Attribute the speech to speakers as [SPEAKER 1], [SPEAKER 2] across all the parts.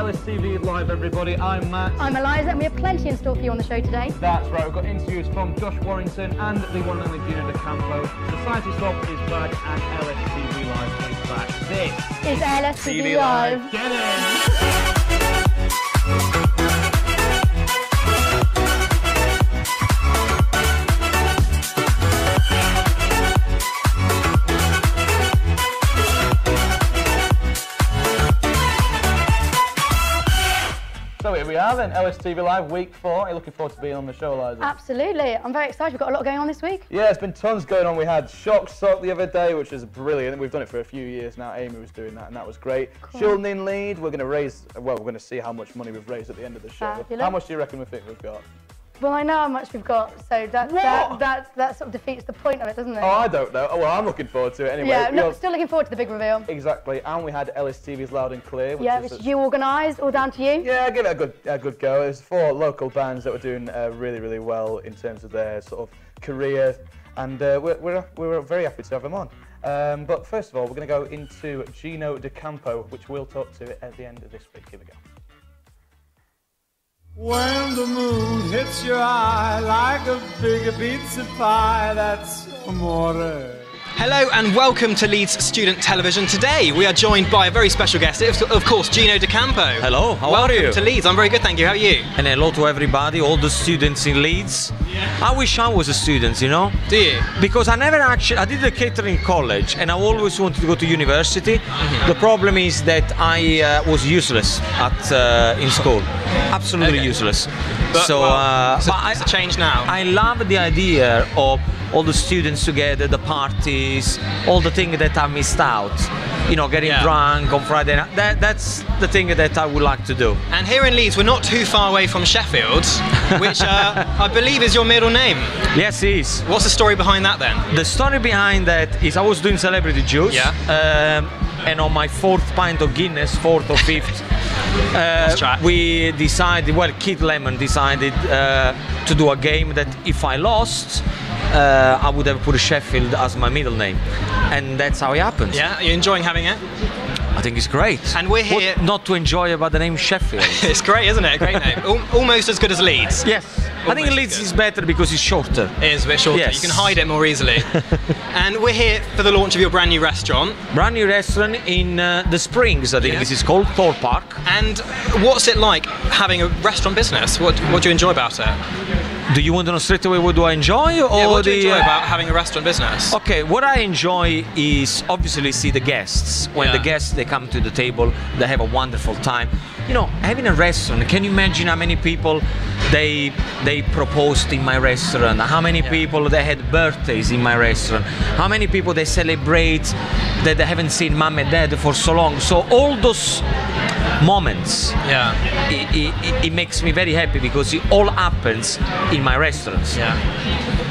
[SPEAKER 1] LSTV Live, everybody. I'm Matt.
[SPEAKER 2] I'm Eliza, and we have plenty in store for you on the show today.
[SPEAKER 1] That's right, we've got interviews from Josh Warrington and the one and only Gino De Campo. Society Swap is back and LSTV Live is back. This
[SPEAKER 2] is LSTV Live.
[SPEAKER 1] Get in! So here we are then, LSTV Live, week 4. Are you looking forward to being on the show, Eliza?
[SPEAKER 2] Absolutely. I'm very excited. We've got a lot going on this week.
[SPEAKER 1] Yeah, there's been tons going on. We had Shock Sock the other day, which is brilliant. We've done it for a few years now. Amy was doing that, and that was great. Cool. Children in Leeds, we're going to raise, well, we're going to see how much money we've raised at the end of the show.
[SPEAKER 2] Fabulous.
[SPEAKER 1] How much do you reckon we think we've got?
[SPEAKER 2] Well, I know how much we've got, so that sort of defeats the point of it, doesn't it?
[SPEAKER 1] Oh, I don't know. Oh, well, I'm looking forward to it anyway.
[SPEAKER 2] Yeah, no, still looking forward to the big reveal.
[SPEAKER 1] Exactly, and we had LSTV's Loud and Clear.
[SPEAKER 2] Which you organised, all down to you?
[SPEAKER 1] Yeah, give it a good go. There's 4 local bands that were doing really, really well in terms of their sort of career, and we're very happy to have them on. But first of all, we're going to go into Gino De Campo, which we'll talk to at the end of this week. Here we go.
[SPEAKER 3] When the moon hits your eye like a big pizza pie, that's amore.
[SPEAKER 4] Hello and welcome to Leeds Student Television. Today we are joined by a very special guest, of course, Gino De Campo.
[SPEAKER 5] Hello, how are you?
[SPEAKER 4] Welcome to Leeds. I'm very good, thank you. How are you?
[SPEAKER 5] And hello to everybody, all the students in Leeds. Yeah. I wish I was a student, you know?
[SPEAKER 4] Do you?
[SPEAKER 5] Because I did a catering college and I always wanted to go to university. Mm-hmm. The problem is that I was useless in school. Absolutely useless.
[SPEAKER 4] But it's a change now.
[SPEAKER 5] I love the idea of all the students together, the parties, all the things that I missed out. You know, getting drunk on Friday night. That's the thing that I would like to do.
[SPEAKER 4] And here in Leeds, we're not too far away from Sheffield, which I believe is your middle name.
[SPEAKER 5] Yes, it is.
[SPEAKER 4] What's the story behind that then?
[SPEAKER 5] The story behind that is I was doing celebrity juice.
[SPEAKER 4] Yeah.
[SPEAKER 5] And on my 4th pint of Guinness, 4th or 5th, we decided, well, Kid Lemon decided to do a game that if I lost, I would have put Sheffield as my middle name, and that's how it happened.
[SPEAKER 4] Yeah, are you enjoying having it?
[SPEAKER 5] I think it's great.
[SPEAKER 4] And we're here...
[SPEAKER 5] What not to enjoy about the name Sheffield?
[SPEAKER 4] It's great, isn't it? A great name. Almost as good as Leeds.
[SPEAKER 5] Yes. I think Leeds is better because it's shorter.
[SPEAKER 4] It is a bit shorter.
[SPEAKER 5] Yes.
[SPEAKER 4] You can hide it more easily. And we're here for the launch of your brand new restaurant.
[SPEAKER 5] Brand new restaurant in the Springs, I think this is called, Thor Park.
[SPEAKER 4] And what's it like having a restaurant business? What do you enjoy about it?
[SPEAKER 5] Do you want to know straight away what do I enjoy? Or
[SPEAKER 4] what do you enjoy about having a restaurant business?
[SPEAKER 5] Okay, what I enjoy is obviously see the guests. When the guests, they come to the table, they have a wonderful time. You know, having a restaurant, can you imagine how many people they proposed in my restaurant? How many people they had birthdays in my restaurant? How many people they celebrate that they haven't seen mom and dad for so long? So all those moments, it makes me very happy because it all happens in my restaurants.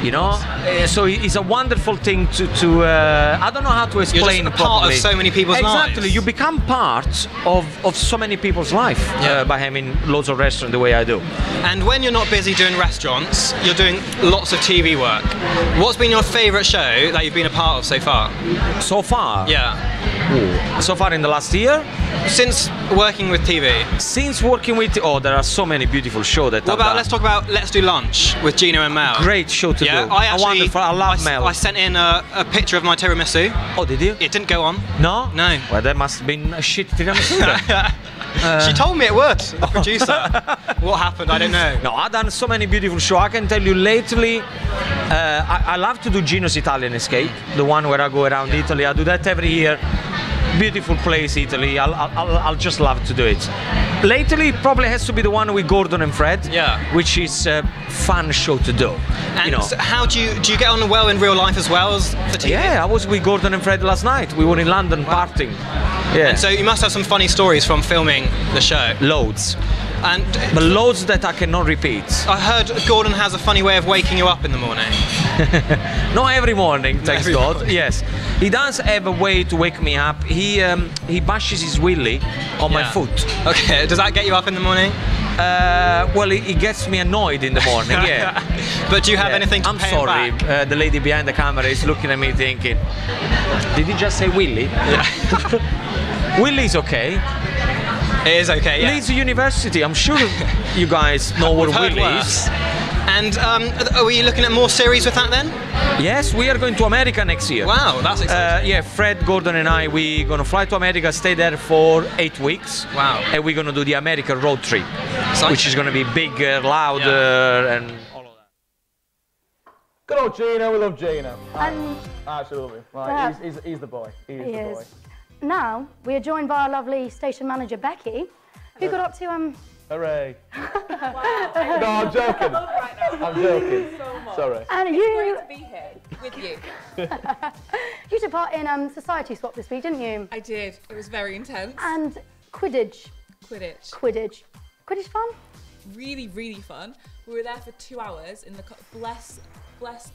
[SPEAKER 5] You know, so it's a wonderful thing to I don't know how to explain.
[SPEAKER 4] You're just a part of so many people's lives.
[SPEAKER 5] Exactly, you become part of so many people's life by having loads of restaurants the way I do.
[SPEAKER 4] And when you're not busy doing restaurants, you're doing lots of TV work. What's been your favourite show that you've been a part of so far?
[SPEAKER 5] So far?
[SPEAKER 4] Yeah.
[SPEAKER 5] Ooh. So far in the last year?
[SPEAKER 4] Since working with TV?
[SPEAKER 5] Since working with... Oh, there are so many beautiful shows that I've done.
[SPEAKER 4] Let's talk about Let's Do Lunch with Gino and Mel.
[SPEAKER 5] Great show to do.
[SPEAKER 4] Wonderful.
[SPEAKER 5] I love Mel.
[SPEAKER 4] I sent in a picture of my tiramisu.
[SPEAKER 5] Oh, did you?
[SPEAKER 4] It didn't go on.
[SPEAKER 5] No?
[SPEAKER 4] No.
[SPEAKER 5] Well, that must have been a shit tiramisu.
[SPEAKER 4] She told me it would, the producer. What happened, I don't know.
[SPEAKER 5] No, I've done so many beautiful shows. I can tell you lately, I love to do Gino's Italian Escape, the one where I go around Italy. I do that every year. Beautiful place, Italy. I'll just love to do it. Lately, it probably has to be the one with Gordon and Fred, which is a fun show to do.
[SPEAKER 4] And so how do you get on well in real life as well as for TV?
[SPEAKER 5] Yeah, I was with Gordon and Fred last night. We were in London partying. Yeah.
[SPEAKER 4] And so you must have some funny stories from filming the show.
[SPEAKER 5] Loads. But loads that I cannot repeat.
[SPEAKER 4] I heard Gordon has a funny way of waking you up in the morning.
[SPEAKER 5] Not every morning, thanks God. Yes, he does have a way to wake me up. He bashes his willy on my foot.
[SPEAKER 4] Okay, does that get you up in the morning?
[SPEAKER 5] Well, it gets me annoyed in the morning. Yeah.
[SPEAKER 4] But do you have anything to
[SPEAKER 5] I'm
[SPEAKER 4] pay
[SPEAKER 5] sorry.
[SPEAKER 4] him back?
[SPEAKER 5] The lady behind the camera is looking at me thinking, did he just say willy?
[SPEAKER 4] Yeah.
[SPEAKER 5] Willy's okay.
[SPEAKER 4] It is okay, yeah.
[SPEAKER 5] Leeds University, I'm sure you guys know what
[SPEAKER 4] We've heard
[SPEAKER 5] Willy
[SPEAKER 4] worse.
[SPEAKER 5] is.
[SPEAKER 4] And are we looking at more series with that then?
[SPEAKER 5] Yes, we are going to America next year.
[SPEAKER 4] Wow, that's exciting.
[SPEAKER 5] Yeah, Fred, Gordon and I, we're going to fly to America, stay there for 8 weeks.
[SPEAKER 4] Wow.
[SPEAKER 5] And we're going to do the America road trip,
[SPEAKER 4] Exciting.
[SPEAKER 5] which is going to be bigger, louder, and all of that.
[SPEAKER 1] Good old Gino, we love Gino.
[SPEAKER 2] And
[SPEAKER 1] Absolutely. Like,
[SPEAKER 2] Yeah.
[SPEAKER 1] he's the boy. He
[SPEAKER 2] he
[SPEAKER 1] is the boy.
[SPEAKER 2] is. Now, we are joined by our lovely station manager, Becky, who got up to,
[SPEAKER 1] Hooray. No, I'm joking. I'm joking. Sorry.
[SPEAKER 2] and
[SPEAKER 6] Great
[SPEAKER 2] you,
[SPEAKER 6] to be here with you.
[SPEAKER 2] you took part in Society Swap this week, didn't you?
[SPEAKER 6] I did. It was very intense.
[SPEAKER 2] And Quidditch.
[SPEAKER 6] Quidditch.
[SPEAKER 2] Quidditch fun?
[SPEAKER 6] Really, really fun. We were there for 2 hours in the bless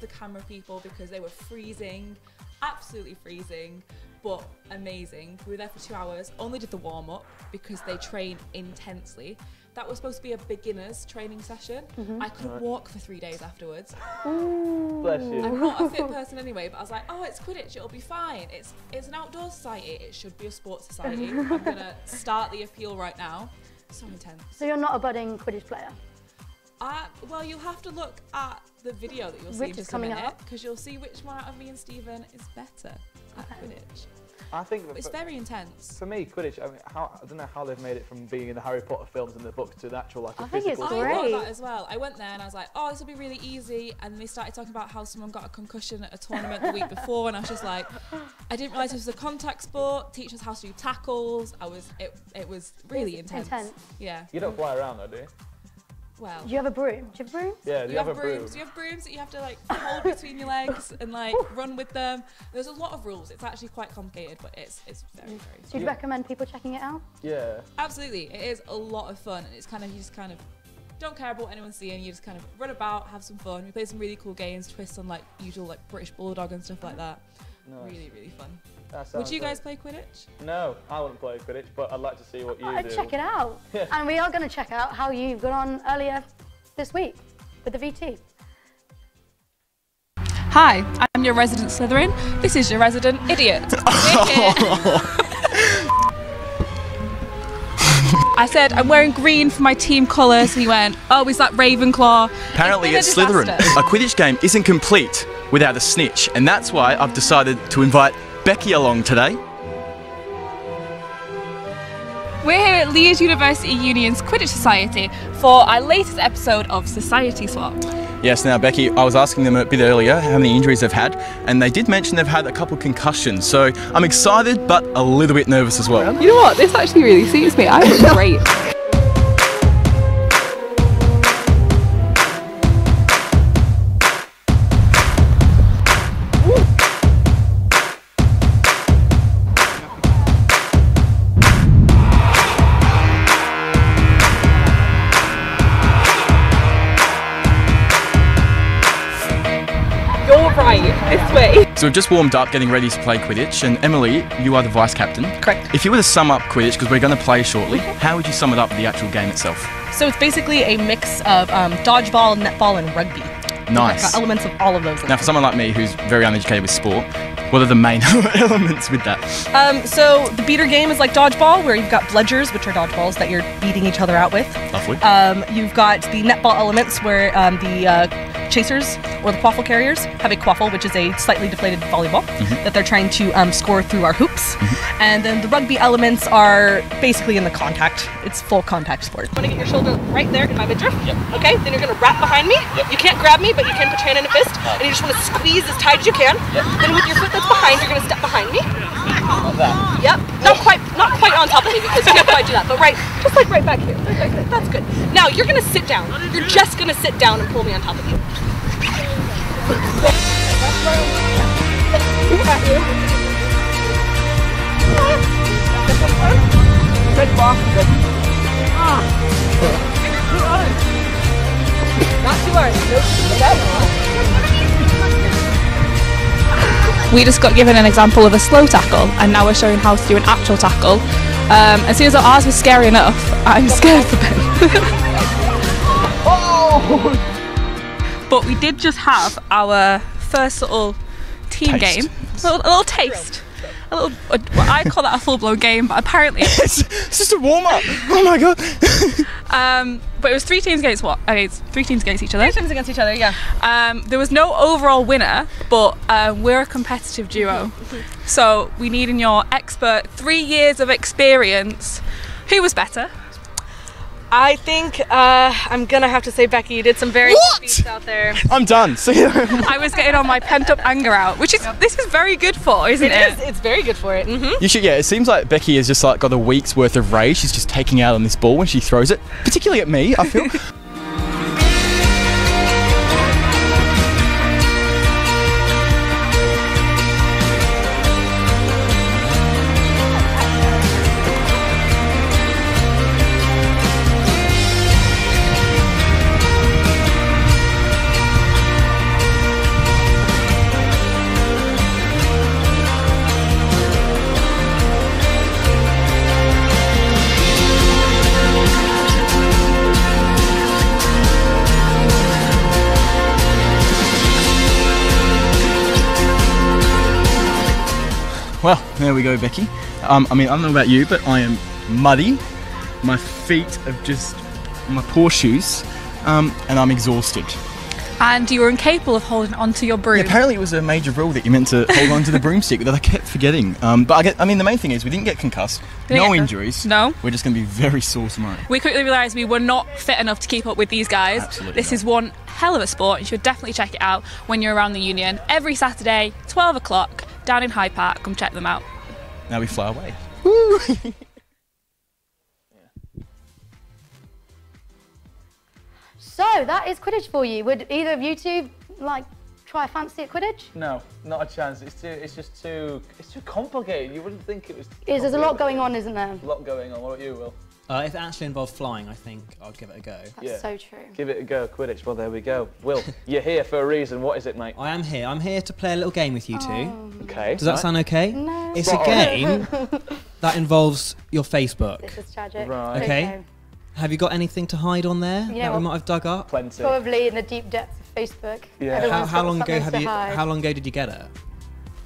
[SPEAKER 6] the camera people because they were freezing, absolutely freezing, but amazing. We were there for 2 hours. Only did the warm up because they train intensely. That was supposed to be a beginner's training session. I couldn't walk for 3 days afterwards.
[SPEAKER 1] Bless you.
[SPEAKER 6] I'm not a fit person anyway, but I was like, oh, it's Quidditch, it'll be fine. It's an outdoor society. It should be a sports society. I'm gonna start the appeal right now. So intense.
[SPEAKER 2] So you're not a budding Quidditch player?
[SPEAKER 6] Well, you'll have to look at the video that you'll see
[SPEAKER 2] Which
[SPEAKER 6] in
[SPEAKER 2] is
[SPEAKER 6] just a
[SPEAKER 2] coming
[SPEAKER 6] minute,
[SPEAKER 2] up.
[SPEAKER 6] because you'll see which one out of me and Stephen is better at Quidditch.
[SPEAKER 1] I think
[SPEAKER 6] It's very intense.
[SPEAKER 1] for me, Quidditch, I mean, I don't know how they've made it from being in the Harry Potter films and the books to an actual like a
[SPEAKER 2] I think it's
[SPEAKER 1] physical
[SPEAKER 6] I
[SPEAKER 2] great.
[SPEAKER 1] sport.
[SPEAKER 6] thought that as well. I went there and I was like, oh, this will be really easy. And they started talking about how someone got a concussion at a tournament the week before. And I was just like, I didn't realise this was a contact sport. Teach us how to do tackles. It was really intense. Yeah.
[SPEAKER 1] You don't fly around though, do you?
[SPEAKER 6] Well.
[SPEAKER 2] Do you have a broom? Do you have a broom?
[SPEAKER 1] Yeah, do you have a broom?
[SPEAKER 6] brooms. You have brooms that you have to like hold between your legs and like run with them. There's a lot of rules. It's actually quite complicated, but it's very, very
[SPEAKER 2] So you'd recommend people checking it out?
[SPEAKER 1] Yeah.
[SPEAKER 6] Absolutely, it is a lot of fun, and it's kind of you just kind of don't care about what anyone's seeing. You just kind of run about, have some fun. We play some really cool games, twists on like usual like British Bulldog and stuff like that.
[SPEAKER 1] Nice.
[SPEAKER 6] Really, really fun.
[SPEAKER 1] That
[SPEAKER 6] Would
[SPEAKER 1] sounds
[SPEAKER 6] you guys
[SPEAKER 1] great.
[SPEAKER 6] play Quidditch?
[SPEAKER 1] No, I wouldn't play Quidditch, but I'd like to see what you
[SPEAKER 2] I'd
[SPEAKER 1] do.
[SPEAKER 2] check it out.
[SPEAKER 1] Yeah.
[SPEAKER 2] And we are going to check out how you've got on earlier this week with the VT.
[SPEAKER 6] Hi, I'm your resident Slytherin. This is your resident idiot. I said, I'm wearing green for my team colours, and he went, oh, is that Ravenclaw?
[SPEAKER 7] Apparently
[SPEAKER 6] It's
[SPEAKER 7] at
[SPEAKER 6] been a
[SPEAKER 7] Slytherin,
[SPEAKER 6] disaster.
[SPEAKER 7] a Quidditch game isn't complete without a snitch, and that's why I've decided to invite Becky along today.
[SPEAKER 6] We're here at Leeds University Union's Quidditch Society for our latest episode of Society Swap.
[SPEAKER 7] Yes, now Becky, I was asking them a bit earlier how many injuries they've had, and they did mention they've had a couple concussions, so I'm excited but a little bit nervous as well.
[SPEAKER 6] You know what? This actually really suits me. I look great. You're right, this way.
[SPEAKER 7] So we've just warmed up, getting ready to play Quidditch, and Emily, you are the vice captain.
[SPEAKER 8] Correct.
[SPEAKER 7] If you were to sum up Quidditch, because we're going to play shortly, how would you sum it up, the actual game itself?
[SPEAKER 8] So it's basically a mix of dodgeball, netball, and rugby.
[SPEAKER 7] Nice.
[SPEAKER 8] Got elements of all of those in
[SPEAKER 7] Now, for someone like me who's very uneducated with sport, what are the main elements with that?
[SPEAKER 8] So the beater game is like dodgeball, where you've got bludgers, which are dodgeballs that you're beating each other out with.
[SPEAKER 7] Lovely.
[SPEAKER 8] You've got the netball elements, where the chasers or the quaffle carriers have a quaffle, which is a slightly deflated volleyball that they're trying to score through our hoops. And then the rugby elements are basically in the contact. It's full contact sport. I'm gonna get your shoulder right there in my midriff. Okay, then you're gonna wrap behind me. You can't grab me, but you can put your hand in a fist, and you just wanna squeeze as tight as you can. Then with your foot that's behind, you're gonna step behind me.
[SPEAKER 1] Like that.
[SPEAKER 8] Yep, not quite on top of me because you can't quite do that, but just like right back here. That's good. Now you're gonna sit down. You're just gonna sit down and pull me on top of you. Good walk. Not too hard.
[SPEAKER 6] We just got given an example of a slow tackle, and now we're showing how to do an actual tackle. As soon as ours was scary enough, I'm scared for Ben. But we did just have our first little team
[SPEAKER 7] Taste.
[SPEAKER 6] game, a little taste.
[SPEAKER 8] well, I call that a full-blown game, but apparently
[SPEAKER 7] It's just a warm-up. Oh my god.
[SPEAKER 8] but it was 3 teams against what? Okay, it's 3 teams against each other.
[SPEAKER 2] 3 teams against each other, yeah.
[SPEAKER 8] There was no overall winner, but we're a competitive duo. So we need in your expert 3 years of experience. Who was better?
[SPEAKER 2] I think I'm gonna have to say Becky. You did some very good beats out there.
[SPEAKER 7] I'm done. See you.
[SPEAKER 8] I was getting on my pent-up anger out, which is this is very good for, isn't it?
[SPEAKER 2] It's very good for it.
[SPEAKER 7] You should, yeah. It seems like Becky has just like got a week's worth of rage. She's just taking out on this ball when she throws it, particularly at me. I feel. Well, there we go, Becky. I mean, I don't know about you, but I am muddy. My feet have just, my poor shoes, and I'm exhausted.
[SPEAKER 8] And you were incapable of holding onto your broom.
[SPEAKER 7] Yeah, apparently it was a major rule that you meant to hold on to the broomstick that I kept forgetting. But I mean, the main thing is we didn't get concussed, no injuries.
[SPEAKER 8] No.
[SPEAKER 7] We're just going to be very sore tomorrow.
[SPEAKER 8] We quickly realised we were not fit enough to keep up with these guys.
[SPEAKER 7] Absolutely
[SPEAKER 8] This
[SPEAKER 7] not.
[SPEAKER 8] is one hell of a sport. You should definitely check it out when you're around the Union. Every Saturday, 12 o'clock, down in Hyde Park. Come check them out.
[SPEAKER 7] Now we fly away.
[SPEAKER 2] So that is Quidditch for you. Would either of you two like try a fancy at Quidditch?
[SPEAKER 1] No, not a chance. It's just too complicated. You wouldn't think it was.
[SPEAKER 2] There's a lot going on, isn't there?
[SPEAKER 1] A lot going on. What about you, Will?
[SPEAKER 9] If it actually involved flying, I think I'd give it a go.
[SPEAKER 2] That's so true.
[SPEAKER 1] Give it a go, Quidditch. Well, there we go. Will, you're here for a reason. What is it, mate?
[SPEAKER 9] I am here. I'm here to play a little game with you two.
[SPEAKER 1] Okay.
[SPEAKER 9] Does that sound okay?
[SPEAKER 2] No.
[SPEAKER 9] It's a game that involves your Facebook.
[SPEAKER 2] This is tragic.
[SPEAKER 1] Right.
[SPEAKER 9] Okay. Have you got anything to hide on there
[SPEAKER 2] You know
[SPEAKER 9] that we
[SPEAKER 2] what?
[SPEAKER 9] might have dug up?
[SPEAKER 1] Plenty.
[SPEAKER 2] Probably in the deep depths of Facebook.
[SPEAKER 1] Yeah.
[SPEAKER 2] Everyone's
[SPEAKER 9] How
[SPEAKER 2] got
[SPEAKER 9] long ago
[SPEAKER 2] something to hide.
[SPEAKER 9] How long ago did you get it?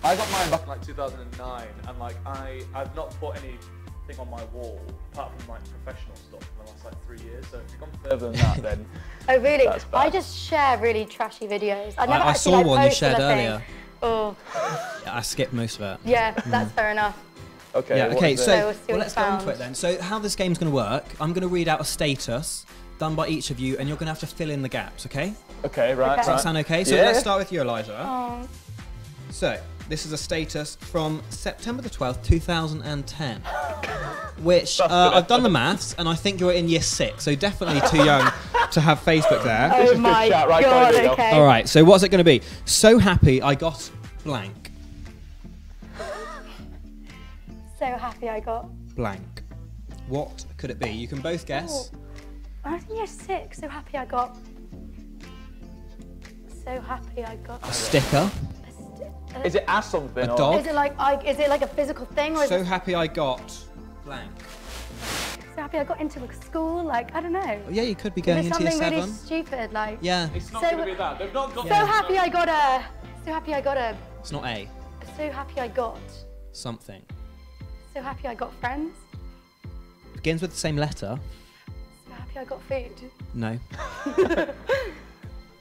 [SPEAKER 1] I got mine back in like 2009, and like I've not put anything on my wall apart from like professional stuff in the last like 3 years. So if you've gone further than that, then
[SPEAKER 2] Oh really?
[SPEAKER 1] that's bad.
[SPEAKER 2] I just share really trashy videos. I never
[SPEAKER 9] I
[SPEAKER 2] actually,
[SPEAKER 9] saw
[SPEAKER 2] like,
[SPEAKER 9] one you
[SPEAKER 2] posted
[SPEAKER 9] shared
[SPEAKER 2] a thing.
[SPEAKER 9] earlier.
[SPEAKER 2] Oh,
[SPEAKER 9] I skipped most of it.
[SPEAKER 2] yeah, that's fair enough.
[SPEAKER 1] Okay.
[SPEAKER 9] Yeah,
[SPEAKER 1] what
[SPEAKER 9] okay,
[SPEAKER 1] is it?
[SPEAKER 2] So
[SPEAKER 9] so
[SPEAKER 2] we'll see what
[SPEAKER 9] let's
[SPEAKER 2] you
[SPEAKER 9] go into
[SPEAKER 2] found.
[SPEAKER 9] it then. So how this game's going to work, I'm going to read out a status done by each of you, and you're going to have to fill in the gaps, okay?
[SPEAKER 1] Okay, right.
[SPEAKER 2] Okay.
[SPEAKER 9] Does that sound okay? So
[SPEAKER 1] Yeah.
[SPEAKER 9] let's start with you, Eliza.
[SPEAKER 2] Oh,
[SPEAKER 9] So, this is a status from September the 12th, 2010, which I've done the maths, and I think you're in year 6, so definitely too young to have Facebook there.
[SPEAKER 2] oh
[SPEAKER 1] is
[SPEAKER 2] my
[SPEAKER 1] good chat, right,
[SPEAKER 2] god,
[SPEAKER 1] go, go, go.
[SPEAKER 2] okay.
[SPEAKER 9] All right, so what's it going to be? So happy I got blank.
[SPEAKER 2] So happy I got.
[SPEAKER 9] Blank. What could it be? You can both guess.
[SPEAKER 2] I was in year 6, so happy I got. So happy I got.
[SPEAKER 9] A sticker.
[SPEAKER 1] Is it as something?
[SPEAKER 9] A
[SPEAKER 1] or-
[SPEAKER 9] dog.
[SPEAKER 2] Is it like a physical thing, or is
[SPEAKER 9] So
[SPEAKER 2] it
[SPEAKER 9] happy I got blank.
[SPEAKER 2] so happy I got into a school? Like, I don't know.
[SPEAKER 9] Oh, yeah, you could be
[SPEAKER 2] Is
[SPEAKER 9] going
[SPEAKER 2] it
[SPEAKER 9] into year
[SPEAKER 2] something really
[SPEAKER 9] 7.
[SPEAKER 2] stupid? Like,
[SPEAKER 9] Yeah,
[SPEAKER 1] It's not
[SPEAKER 2] So-
[SPEAKER 1] going to be that. They've not got.
[SPEAKER 2] so happy I got a. So happy I got a.
[SPEAKER 9] it's not A.
[SPEAKER 2] So happy I got.
[SPEAKER 9] Something.
[SPEAKER 2] So happy I got friends.
[SPEAKER 9] Begins with the same letter.
[SPEAKER 2] So happy I got food.
[SPEAKER 9] No.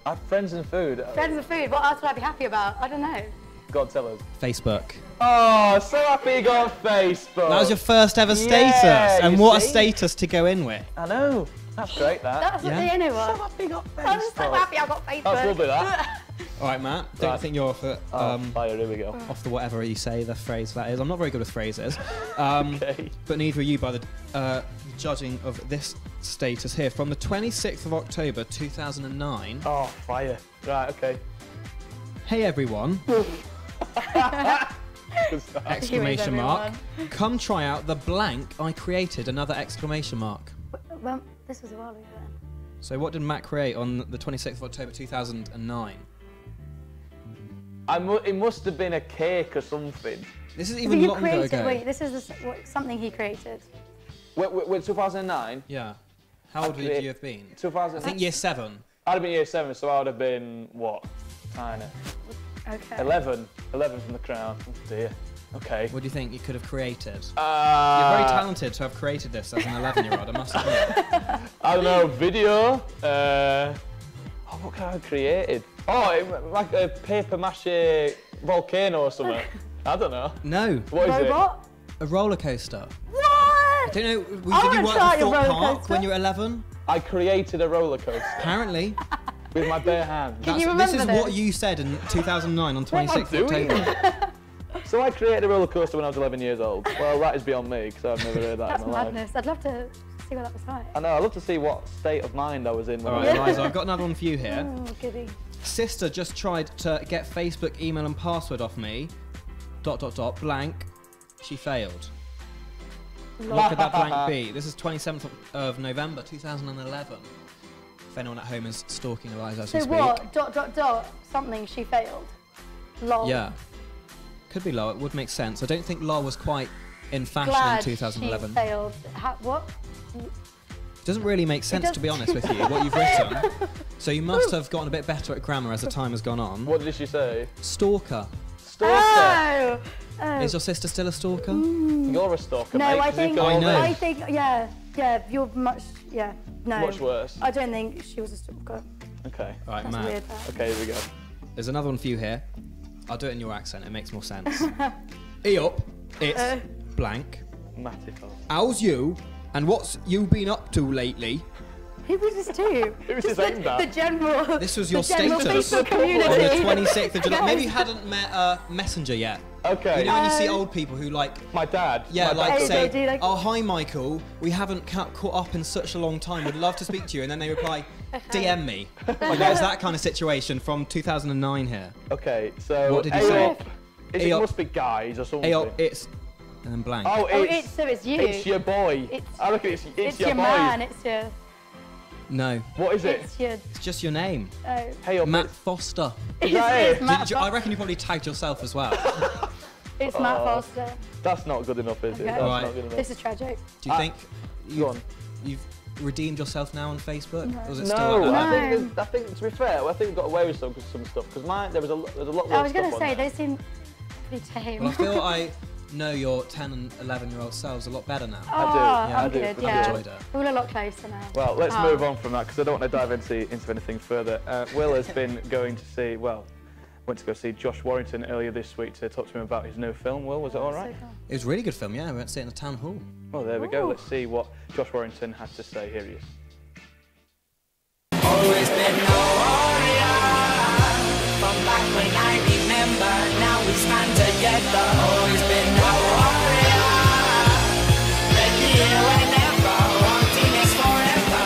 [SPEAKER 1] I have friends and food.
[SPEAKER 2] Friends and food. What else would I be happy about? I don't know.
[SPEAKER 1] God, tell us.
[SPEAKER 9] Facebook.
[SPEAKER 1] Oh, so happy you got Facebook.
[SPEAKER 9] That was your first ever status.
[SPEAKER 1] Yeah,
[SPEAKER 9] And
[SPEAKER 1] you
[SPEAKER 9] what a
[SPEAKER 1] see?
[SPEAKER 9] status to go in with.
[SPEAKER 1] I know. That's great.
[SPEAKER 2] That's what
[SPEAKER 9] Yeah.
[SPEAKER 2] the what.
[SPEAKER 1] So happy you got
[SPEAKER 2] I'm so
[SPEAKER 1] Facebook.
[SPEAKER 2] happy I got Facebook.
[SPEAKER 1] That's lovely. That.
[SPEAKER 9] All right, Matt. Don't
[SPEAKER 1] Right.
[SPEAKER 9] think you're off it.
[SPEAKER 1] Fire. Here we go.
[SPEAKER 9] Off the whatever you say, the phrase that is. I'm not very good with phrases.
[SPEAKER 1] Okay.
[SPEAKER 9] But neither are you by the judging of this status here. From the 26th of October 2009.
[SPEAKER 1] Oh, fire. Right. Okay.
[SPEAKER 9] Hey everyone!
[SPEAKER 1] Good stuff.
[SPEAKER 9] Exclamation mark.
[SPEAKER 2] everyone.
[SPEAKER 9] Come try out the blank I created. Another exclamation mark.
[SPEAKER 2] Well, this was a while ago then.
[SPEAKER 9] So what did Matt create on the 26th of October 2009?
[SPEAKER 1] It must have been a cake or something.
[SPEAKER 9] This is
[SPEAKER 2] But
[SPEAKER 9] even
[SPEAKER 2] you
[SPEAKER 9] longer
[SPEAKER 2] created.
[SPEAKER 9] ago.
[SPEAKER 2] Wait, this is something he created.
[SPEAKER 1] With 2009.
[SPEAKER 9] Yeah. How old would you have been?
[SPEAKER 1] 2000.
[SPEAKER 9] I think year 7.
[SPEAKER 1] I'd have been year 7, so I would have been what? Tiny.
[SPEAKER 2] Okay.
[SPEAKER 1] 11 from the Crown. Oh dear. Okay.
[SPEAKER 9] What do you think you could have created? You're
[SPEAKER 1] Uh,
[SPEAKER 9] very talented to have created this as an 11-year-old, I must admit.
[SPEAKER 1] I don't know, video. What could I have created? Like a paper mache volcano or something. I don't know.
[SPEAKER 9] No.
[SPEAKER 1] What is
[SPEAKER 10] Robot?
[SPEAKER 9] A roller coaster.
[SPEAKER 10] What?
[SPEAKER 9] I don't know. Did
[SPEAKER 10] wanna
[SPEAKER 9] you work
[SPEAKER 10] try
[SPEAKER 9] at
[SPEAKER 10] a
[SPEAKER 9] Thorpe
[SPEAKER 10] roller
[SPEAKER 9] Park
[SPEAKER 10] coaster.
[SPEAKER 9] when you were 11?
[SPEAKER 1] it? I created a roller coaster
[SPEAKER 9] Apparently.
[SPEAKER 1] with my bare hands.
[SPEAKER 10] Can you
[SPEAKER 9] This
[SPEAKER 10] remember
[SPEAKER 9] is
[SPEAKER 10] this?
[SPEAKER 9] what you said in 2009 on
[SPEAKER 1] What am I
[SPEAKER 9] 26th of
[SPEAKER 1] doing?
[SPEAKER 9] October.
[SPEAKER 1] So I created a roller coaster when I was 11 years old. Well, that is beyond me because I've never heard that
[SPEAKER 10] That's
[SPEAKER 1] in my life.
[SPEAKER 10] madness. I'd love to see what that was like.
[SPEAKER 1] I know. I'd love to see what state of mind I was in. When
[SPEAKER 9] All
[SPEAKER 1] I
[SPEAKER 9] right,
[SPEAKER 1] was
[SPEAKER 9] Eliza, I've got another one for you here.
[SPEAKER 10] Oh, goody.
[SPEAKER 9] Sister just tried to get Facebook email and password off me. ... blank. She failed. What could that blank be? This is 27th of November 2011. If anyone at home is stalking Eliza as we
[SPEAKER 10] So
[SPEAKER 9] speak.
[SPEAKER 10] what? ... something she failed. Lol.
[SPEAKER 9] Yeah. Could be low, it would make sense. I don't think LOL was quite in fashion
[SPEAKER 10] Glad
[SPEAKER 9] in 2011.
[SPEAKER 10] she failed. What?
[SPEAKER 9] It doesn't really make sense, to be honest with you, what you've written. So you must have gotten a bit better at grammar as the time has gone on.
[SPEAKER 1] What did she say?
[SPEAKER 9] Stalker.
[SPEAKER 1] Stalker.
[SPEAKER 10] Oh.
[SPEAKER 9] Is your sister still a stalker?
[SPEAKER 1] You're a stalker,
[SPEAKER 10] No,
[SPEAKER 1] mate.
[SPEAKER 10] I
[SPEAKER 1] 'cause you've
[SPEAKER 10] think.
[SPEAKER 1] got all
[SPEAKER 9] know.
[SPEAKER 10] I
[SPEAKER 1] this.
[SPEAKER 10] think. Yeah. You're much. Yeah. No.
[SPEAKER 1] Much worse.
[SPEAKER 10] I don't think she was a stalker.
[SPEAKER 1] Okay.
[SPEAKER 9] Right,
[SPEAKER 10] That's
[SPEAKER 9] Matt.
[SPEAKER 10] weird. That.
[SPEAKER 1] Okay, here we go.
[SPEAKER 9] There's another one for you here. I'll do it in your accent, it makes more sense. E up, it's blank.
[SPEAKER 1] Mattiful.
[SPEAKER 9] How's you? And what's you been up to lately?
[SPEAKER 10] Who was this to?
[SPEAKER 1] Who was
[SPEAKER 10] Just
[SPEAKER 1] this aimed at?
[SPEAKER 10] the general.
[SPEAKER 9] This was your
[SPEAKER 10] the general
[SPEAKER 9] status
[SPEAKER 10] Facebook
[SPEAKER 9] on
[SPEAKER 10] community.
[SPEAKER 9] the 26th of July. Maybe you hadn't met Messenger yet.
[SPEAKER 1] Okay.
[SPEAKER 9] You know when you see old people who like,
[SPEAKER 1] My dad.
[SPEAKER 9] yeah,
[SPEAKER 1] My
[SPEAKER 9] like
[SPEAKER 1] dad
[SPEAKER 10] Hey,
[SPEAKER 9] say,
[SPEAKER 10] they do, like-
[SPEAKER 9] oh hi Michael, we haven't caught up in such a long time, would love to speak to you, and then they reply, DM me. Like there's that kind of situation from 2009 here.
[SPEAKER 1] Okay, so.
[SPEAKER 9] What did you
[SPEAKER 1] A
[SPEAKER 9] say?
[SPEAKER 1] up. It
[SPEAKER 9] A up.
[SPEAKER 1] must be guys or something.
[SPEAKER 9] Hey, it's, and then blank.
[SPEAKER 1] Oh,
[SPEAKER 10] Oh,
[SPEAKER 1] it's.
[SPEAKER 10] so it's you.
[SPEAKER 1] It's your boy.
[SPEAKER 10] It's-
[SPEAKER 1] I reckon it's
[SPEAKER 10] It's
[SPEAKER 1] your
[SPEAKER 10] your
[SPEAKER 1] boy.
[SPEAKER 10] man. It's your.
[SPEAKER 9] No,
[SPEAKER 1] What is it?
[SPEAKER 10] It's your.
[SPEAKER 9] it's just your name.
[SPEAKER 10] Oh.
[SPEAKER 1] Hey up.
[SPEAKER 9] Matt Foster.
[SPEAKER 1] Is that
[SPEAKER 10] It's
[SPEAKER 1] it?
[SPEAKER 10] Matt.
[SPEAKER 9] I reckon you probably tagged yourself as well.
[SPEAKER 10] It's Matt Foster.
[SPEAKER 1] That's not good enough, is it?
[SPEAKER 10] Okay.
[SPEAKER 1] That's
[SPEAKER 9] Right.
[SPEAKER 1] not good enough.
[SPEAKER 10] This is tragic.
[SPEAKER 9] Do you think
[SPEAKER 1] Go on.
[SPEAKER 9] you've redeemed yourself now on Facebook?
[SPEAKER 10] No.
[SPEAKER 9] Or is it still
[SPEAKER 1] No,
[SPEAKER 9] like
[SPEAKER 1] I
[SPEAKER 9] that?
[SPEAKER 1] think, I think to be fair, I think we got away with some stuff because there's a lot
[SPEAKER 10] I
[SPEAKER 1] more
[SPEAKER 10] was
[SPEAKER 1] stuff
[SPEAKER 10] gonna
[SPEAKER 1] on
[SPEAKER 10] say
[SPEAKER 1] there.
[SPEAKER 10] they seem pretty tame.
[SPEAKER 9] Well, I feel I know your 10 and 11-year-old selves a lot better now.
[SPEAKER 10] Oh,
[SPEAKER 1] yeah,
[SPEAKER 10] I'm
[SPEAKER 1] I do.
[SPEAKER 10] good.
[SPEAKER 1] I've
[SPEAKER 10] Yeah.
[SPEAKER 9] enjoyed it.
[SPEAKER 10] We're all a lot closer now.
[SPEAKER 1] Well, let's
[SPEAKER 10] Oh.
[SPEAKER 1] move on from that because I don't want to dive into anything further. Will has been going to see, went to go see Josh Warrington earlier this week to talk to him about his new film. Will, was it all right?
[SPEAKER 10] So fun.
[SPEAKER 9] It was a really good film, yeah. We went to see it in the town hall.
[SPEAKER 1] Well, there we go.
[SPEAKER 10] Ooh.
[SPEAKER 1] Let's see what Josh Warrington had to say. Here he is.
[SPEAKER 11] Always been no warrior. From back when I remember, now we stand together. Always been no warrior. Ready here whenever, wanting is forever.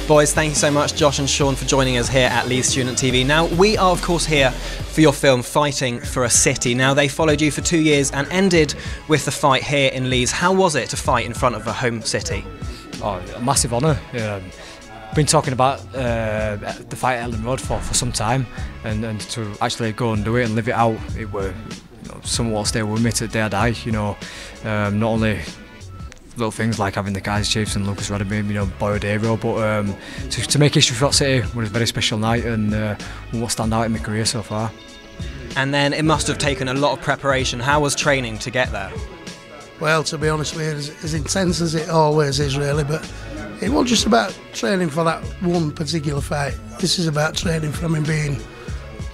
[SPEAKER 9] Boys, thank you so much, Josh and Sean, for joining us here at Leeds Student TV. Now, we are, of course, here for your film, Fighting for a City. Now, they followed you for 2 years and ended with the fight here in Leeds. How was it to fight in front of a home city?
[SPEAKER 12] Oh, a massive honour. Been talking about the fight at Ellen Road for some time, and to actually go and do it and live it out, it were somewhat stay with me to the day I die. Not only little things like having the guys Chiefs and Lucas Radamir, Boyd Aero, but to make history for that city was a very special night and what stand out in my career so far.
[SPEAKER 9] And then it must have taken a lot of preparation. How was training to get there?
[SPEAKER 13] Well, to be honest with you, as intense as it always is, really, but it wasn't just about training for that one particular fight. This is about training from him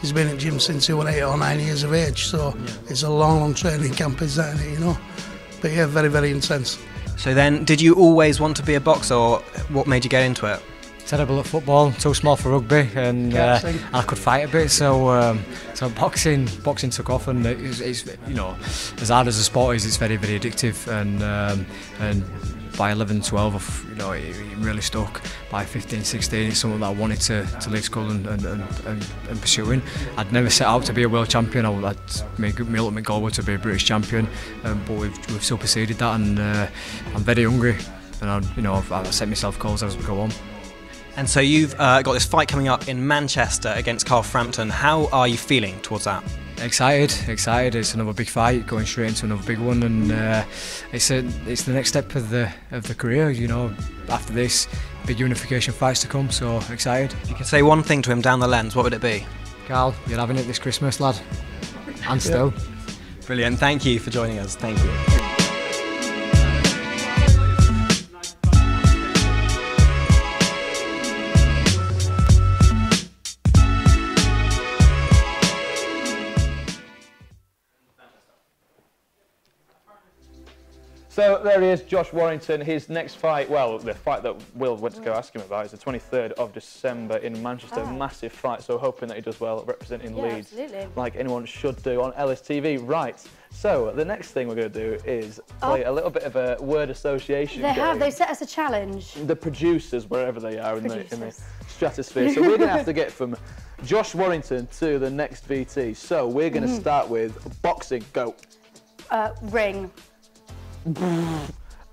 [SPEAKER 13] he's been at gym since he was 8 or 9 years of age, so it's a long training camp, is that, But yeah, very, very intense.
[SPEAKER 9] So then, did you always want to be a boxer, or what made you get into it?
[SPEAKER 12] Terrible at football, too small for rugby, and I could fight a bit. So boxing took off, and it's as hard as the sport is, it's very, very addictive. And by 11, 12, it really stuck. By 15, 16, it's something that I wanted to leave school and pursuing. I'd never set out to be a world champion. My ultimate goal was to be a British champion, but we've superseded that, and I'm very hungry. And I've set myself goals as we go on.
[SPEAKER 9] And so you've got this fight coming up in Manchester against Carl Frampton. How are you feeling towards that?
[SPEAKER 12] Excited. It's another big fight, going straight into another big one, and it's the next step of the career. After this, big unification fights to come. So excited.
[SPEAKER 9] If you could say one thing to him down the lens, what would it be?
[SPEAKER 12] Carl, you're having it this Christmas, lad. and still.
[SPEAKER 9] Brilliant. Thank you for joining us. Thank you.
[SPEAKER 1] So there he is, Josh Warrington. His next fight, well, the fight that Will went to go ask him about is the 23rd of December in Manchester. Massive fight, so hoping that he does well representing Leeds, like anyone should do on LSTV. Right, so the next thing we're going to do is play a little bit of a word association game.
[SPEAKER 10] They've set us a challenge.
[SPEAKER 1] The producers, wherever they are in the stratosphere. So we're going to have to get from Josh Warrington to the next VT. So we're going to start with boxing. Go.
[SPEAKER 10] Ring.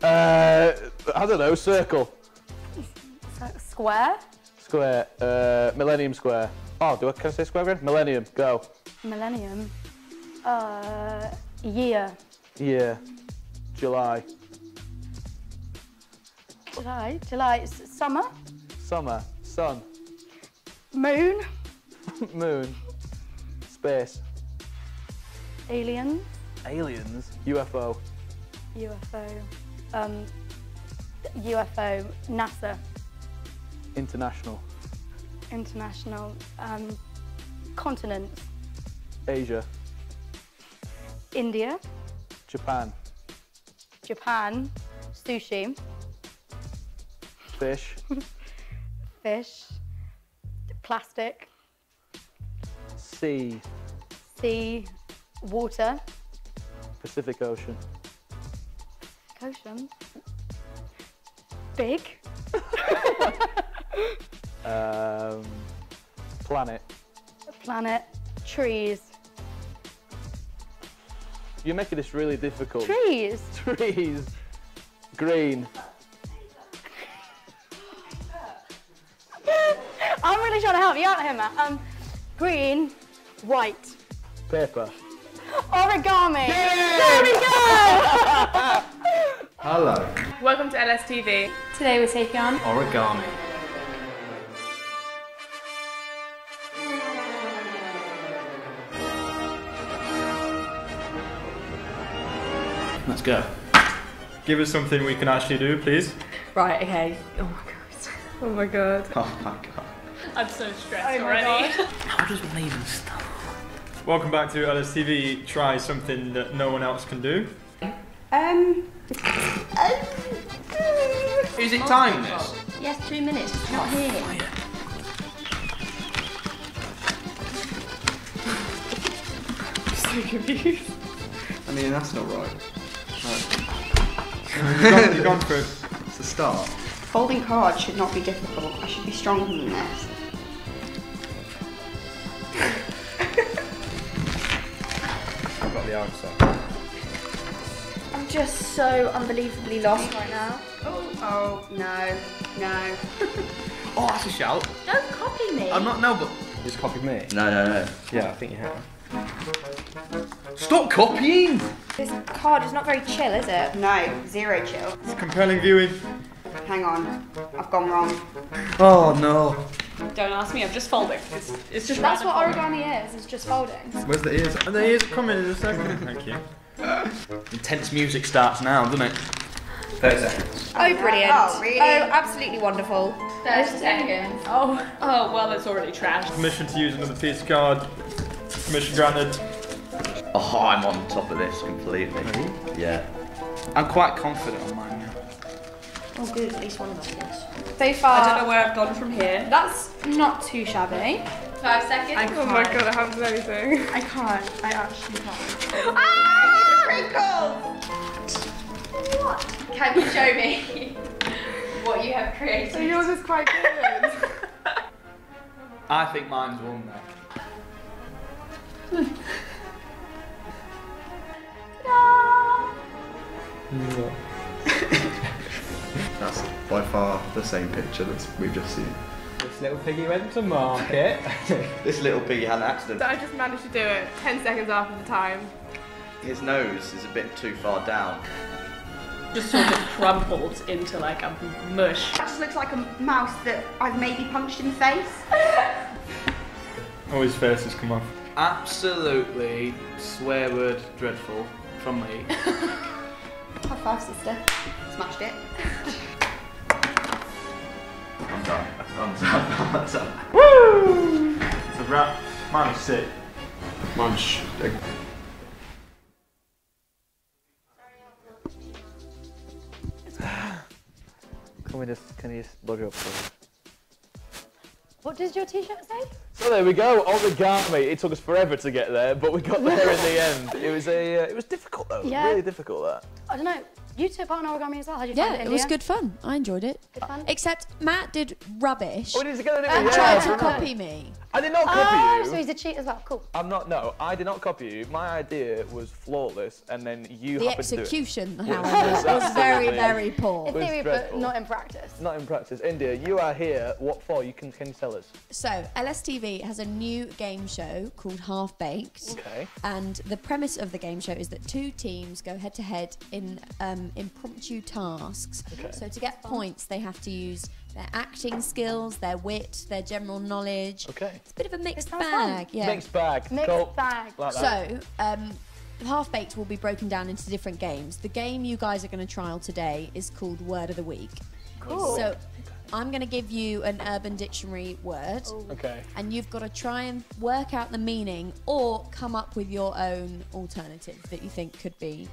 [SPEAKER 1] I don't know, circle.
[SPEAKER 10] Square.
[SPEAKER 1] Square. Millennium Square. Oh, can I say square again? Millennium. Go.
[SPEAKER 10] Millennium. Year.
[SPEAKER 1] Year. July.
[SPEAKER 10] July. Summer.
[SPEAKER 1] Summer. Sun.
[SPEAKER 10] Moon.
[SPEAKER 1] Moon. Space.
[SPEAKER 10] Alien.
[SPEAKER 1] Aliens. UFO.
[SPEAKER 10] UFO. NASA.
[SPEAKER 1] International.
[SPEAKER 10] Continents.
[SPEAKER 1] Asia.
[SPEAKER 10] India.
[SPEAKER 1] Japan.
[SPEAKER 10] Sushi.
[SPEAKER 1] Fish.
[SPEAKER 10] Fish. Plastic.
[SPEAKER 1] Sea.
[SPEAKER 10] Water.
[SPEAKER 1] Pacific Ocean.
[SPEAKER 10] Ocean. Big. Planet. Trees.
[SPEAKER 1] You're making this really difficult.
[SPEAKER 10] Trees.
[SPEAKER 1] Green.
[SPEAKER 10] I'm really trying to help you out here, Matt. Green. White.
[SPEAKER 1] Paper.
[SPEAKER 10] Origami. There we go.
[SPEAKER 14] Hello.
[SPEAKER 2] Welcome to LSTV.
[SPEAKER 10] Today we're taking on
[SPEAKER 14] Origami. Let's go.
[SPEAKER 15] Give us something we can actually do, please.
[SPEAKER 2] Right, okay. Oh my god. Oh my god.
[SPEAKER 14] Oh my god.
[SPEAKER 2] I'm so stressed already.
[SPEAKER 14] How does one even start?
[SPEAKER 15] Welcome back to LSTV. Try something that no one else can do.
[SPEAKER 14] Is it time this?
[SPEAKER 10] Yes, 2 minutes. It's not here.
[SPEAKER 2] So confused.
[SPEAKER 14] I mean, that's not right.
[SPEAKER 15] You've gone for it.
[SPEAKER 14] It's a start.
[SPEAKER 16] Folding cards should not be difficult. I should be stronger than this.
[SPEAKER 14] I've got the answer.
[SPEAKER 16] I'm just so unbelievably lost right now. Oh, no.
[SPEAKER 14] Oh, that's a shout.
[SPEAKER 16] Don't copy me.
[SPEAKER 14] I'm not, no, but...
[SPEAKER 15] You just copied me?
[SPEAKER 14] No.
[SPEAKER 15] Yeah, I think you have.
[SPEAKER 14] Stop copying!
[SPEAKER 16] This card is not very chill, is it? No, zero chill.
[SPEAKER 15] It's compelling viewing.
[SPEAKER 16] Hang on, I've gone wrong.
[SPEAKER 14] Oh no.
[SPEAKER 2] Don't ask me, I'm just folding. It's just
[SPEAKER 10] That's what origami is. It's just folding.
[SPEAKER 15] Where's the ears? And the ears are coming in a second. Thank you.
[SPEAKER 14] Intense music starts now, doesn't it? 30 seconds.
[SPEAKER 16] Oh, brilliant.
[SPEAKER 10] Oh, really?
[SPEAKER 16] Oh, absolutely wonderful.
[SPEAKER 10] 30 seconds.
[SPEAKER 2] Oh, well, it's already trashed.
[SPEAKER 15] Permission to use another piece card. Permission granted.
[SPEAKER 14] Oh, I'm on top of this completely. Yeah. I'm quite confident on mine now.
[SPEAKER 16] Oh, good. At least one of us is.
[SPEAKER 10] So far,
[SPEAKER 2] I don't know where I've gone from here.
[SPEAKER 10] that's not too shabby. 5 seconds.
[SPEAKER 2] Oh my god, I haven't done anything.
[SPEAKER 10] I can't. I actually can't.
[SPEAKER 16] Ah! Wrinkles! What?
[SPEAKER 10] Can you show me what you have created?
[SPEAKER 2] So yours is quite good.
[SPEAKER 14] I think mine's won there.
[SPEAKER 10] No.
[SPEAKER 17] That's by far the same picture that we've just seen.
[SPEAKER 9] This little piggy went to market.
[SPEAKER 14] This little piggy had an accident.
[SPEAKER 2] I just managed to do it 10 seconds after the time.
[SPEAKER 14] His nose is a bit too far down.
[SPEAKER 2] Just sort of crumpled into like a mush.
[SPEAKER 16] That just looks like a mouse that I've maybe punched in the face.
[SPEAKER 15] Oh, his face has come off.
[SPEAKER 1] absolutely swear word dreadful from me.
[SPEAKER 16] High five, sister. Smashed it.
[SPEAKER 14] I'm done. I'm done.
[SPEAKER 15] Woo! It's a wrap. Mine was sick.
[SPEAKER 17] Munch.
[SPEAKER 1] Can you just log it up for me?
[SPEAKER 10] What does your t-shirt say?
[SPEAKER 1] So there we go, origami. It took us forever to get there, but we got there in the end. It was it was difficult though,
[SPEAKER 10] Yeah.
[SPEAKER 1] really difficult that.
[SPEAKER 10] I don't know. You took part in origami as well. How did you find
[SPEAKER 18] Yeah,
[SPEAKER 10] it,
[SPEAKER 18] it was
[SPEAKER 10] India?
[SPEAKER 18] good fun. I enjoyed it.
[SPEAKER 10] Good fun.
[SPEAKER 18] Except Matt did rubbish
[SPEAKER 1] Oh, he's gonna do it,
[SPEAKER 18] and
[SPEAKER 1] yeah.
[SPEAKER 18] tried to copy me.
[SPEAKER 1] I did not copy
[SPEAKER 10] Oh,
[SPEAKER 1] you.
[SPEAKER 10] so he's a cheat as well. Cool.
[SPEAKER 1] No, I did not copy you. My idea was flawless, and then you
[SPEAKER 18] The
[SPEAKER 1] happened to do it.
[SPEAKER 18] execution,
[SPEAKER 1] Was
[SPEAKER 18] however, was very,
[SPEAKER 1] absolutely-
[SPEAKER 18] very poor.
[SPEAKER 10] In
[SPEAKER 1] was
[SPEAKER 10] theory,
[SPEAKER 1] dreadful.
[SPEAKER 10] but not in practice.
[SPEAKER 1] Not in practice. India, you are here. What for? Can you tell us?
[SPEAKER 18] So, LSTV has a new game show called Half Baked.
[SPEAKER 1] Okay.
[SPEAKER 18] And the premise of the game show is that two teams go head to head in impromptu tasks.
[SPEAKER 1] Okay.
[SPEAKER 18] So, to get points, they have to use their acting skills, their wit, their general knowledge.
[SPEAKER 1] Okay.
[SPEAKER 18] It's a bit of a mixed
[SPEAKER 10] sounds
[SPEAKER 18] bag.
[SPEAKER 10] fun.
[SPEAKER 18] Yeah.
[SPEAKER 1] Mixed bag.
[SPEAKER 10] Mixed
[SPEAKER 1] Cool.
[SPEAKER 10] bag.
[SPEAKER 1] Like that.
[SPEAKER 18] So, Half Baked will be broken down into different games. The game you guys are going to trial today is called Word of the Week.
[SPEAKER 10] Cool.
[SPEAKER 18] So, I'm going to give you an Urban Dictionary word.
[SPEAKER 1] Okay.
[SPEAKER 18] And you've got to try and work out the meaning or come up with your own alternative that you think could be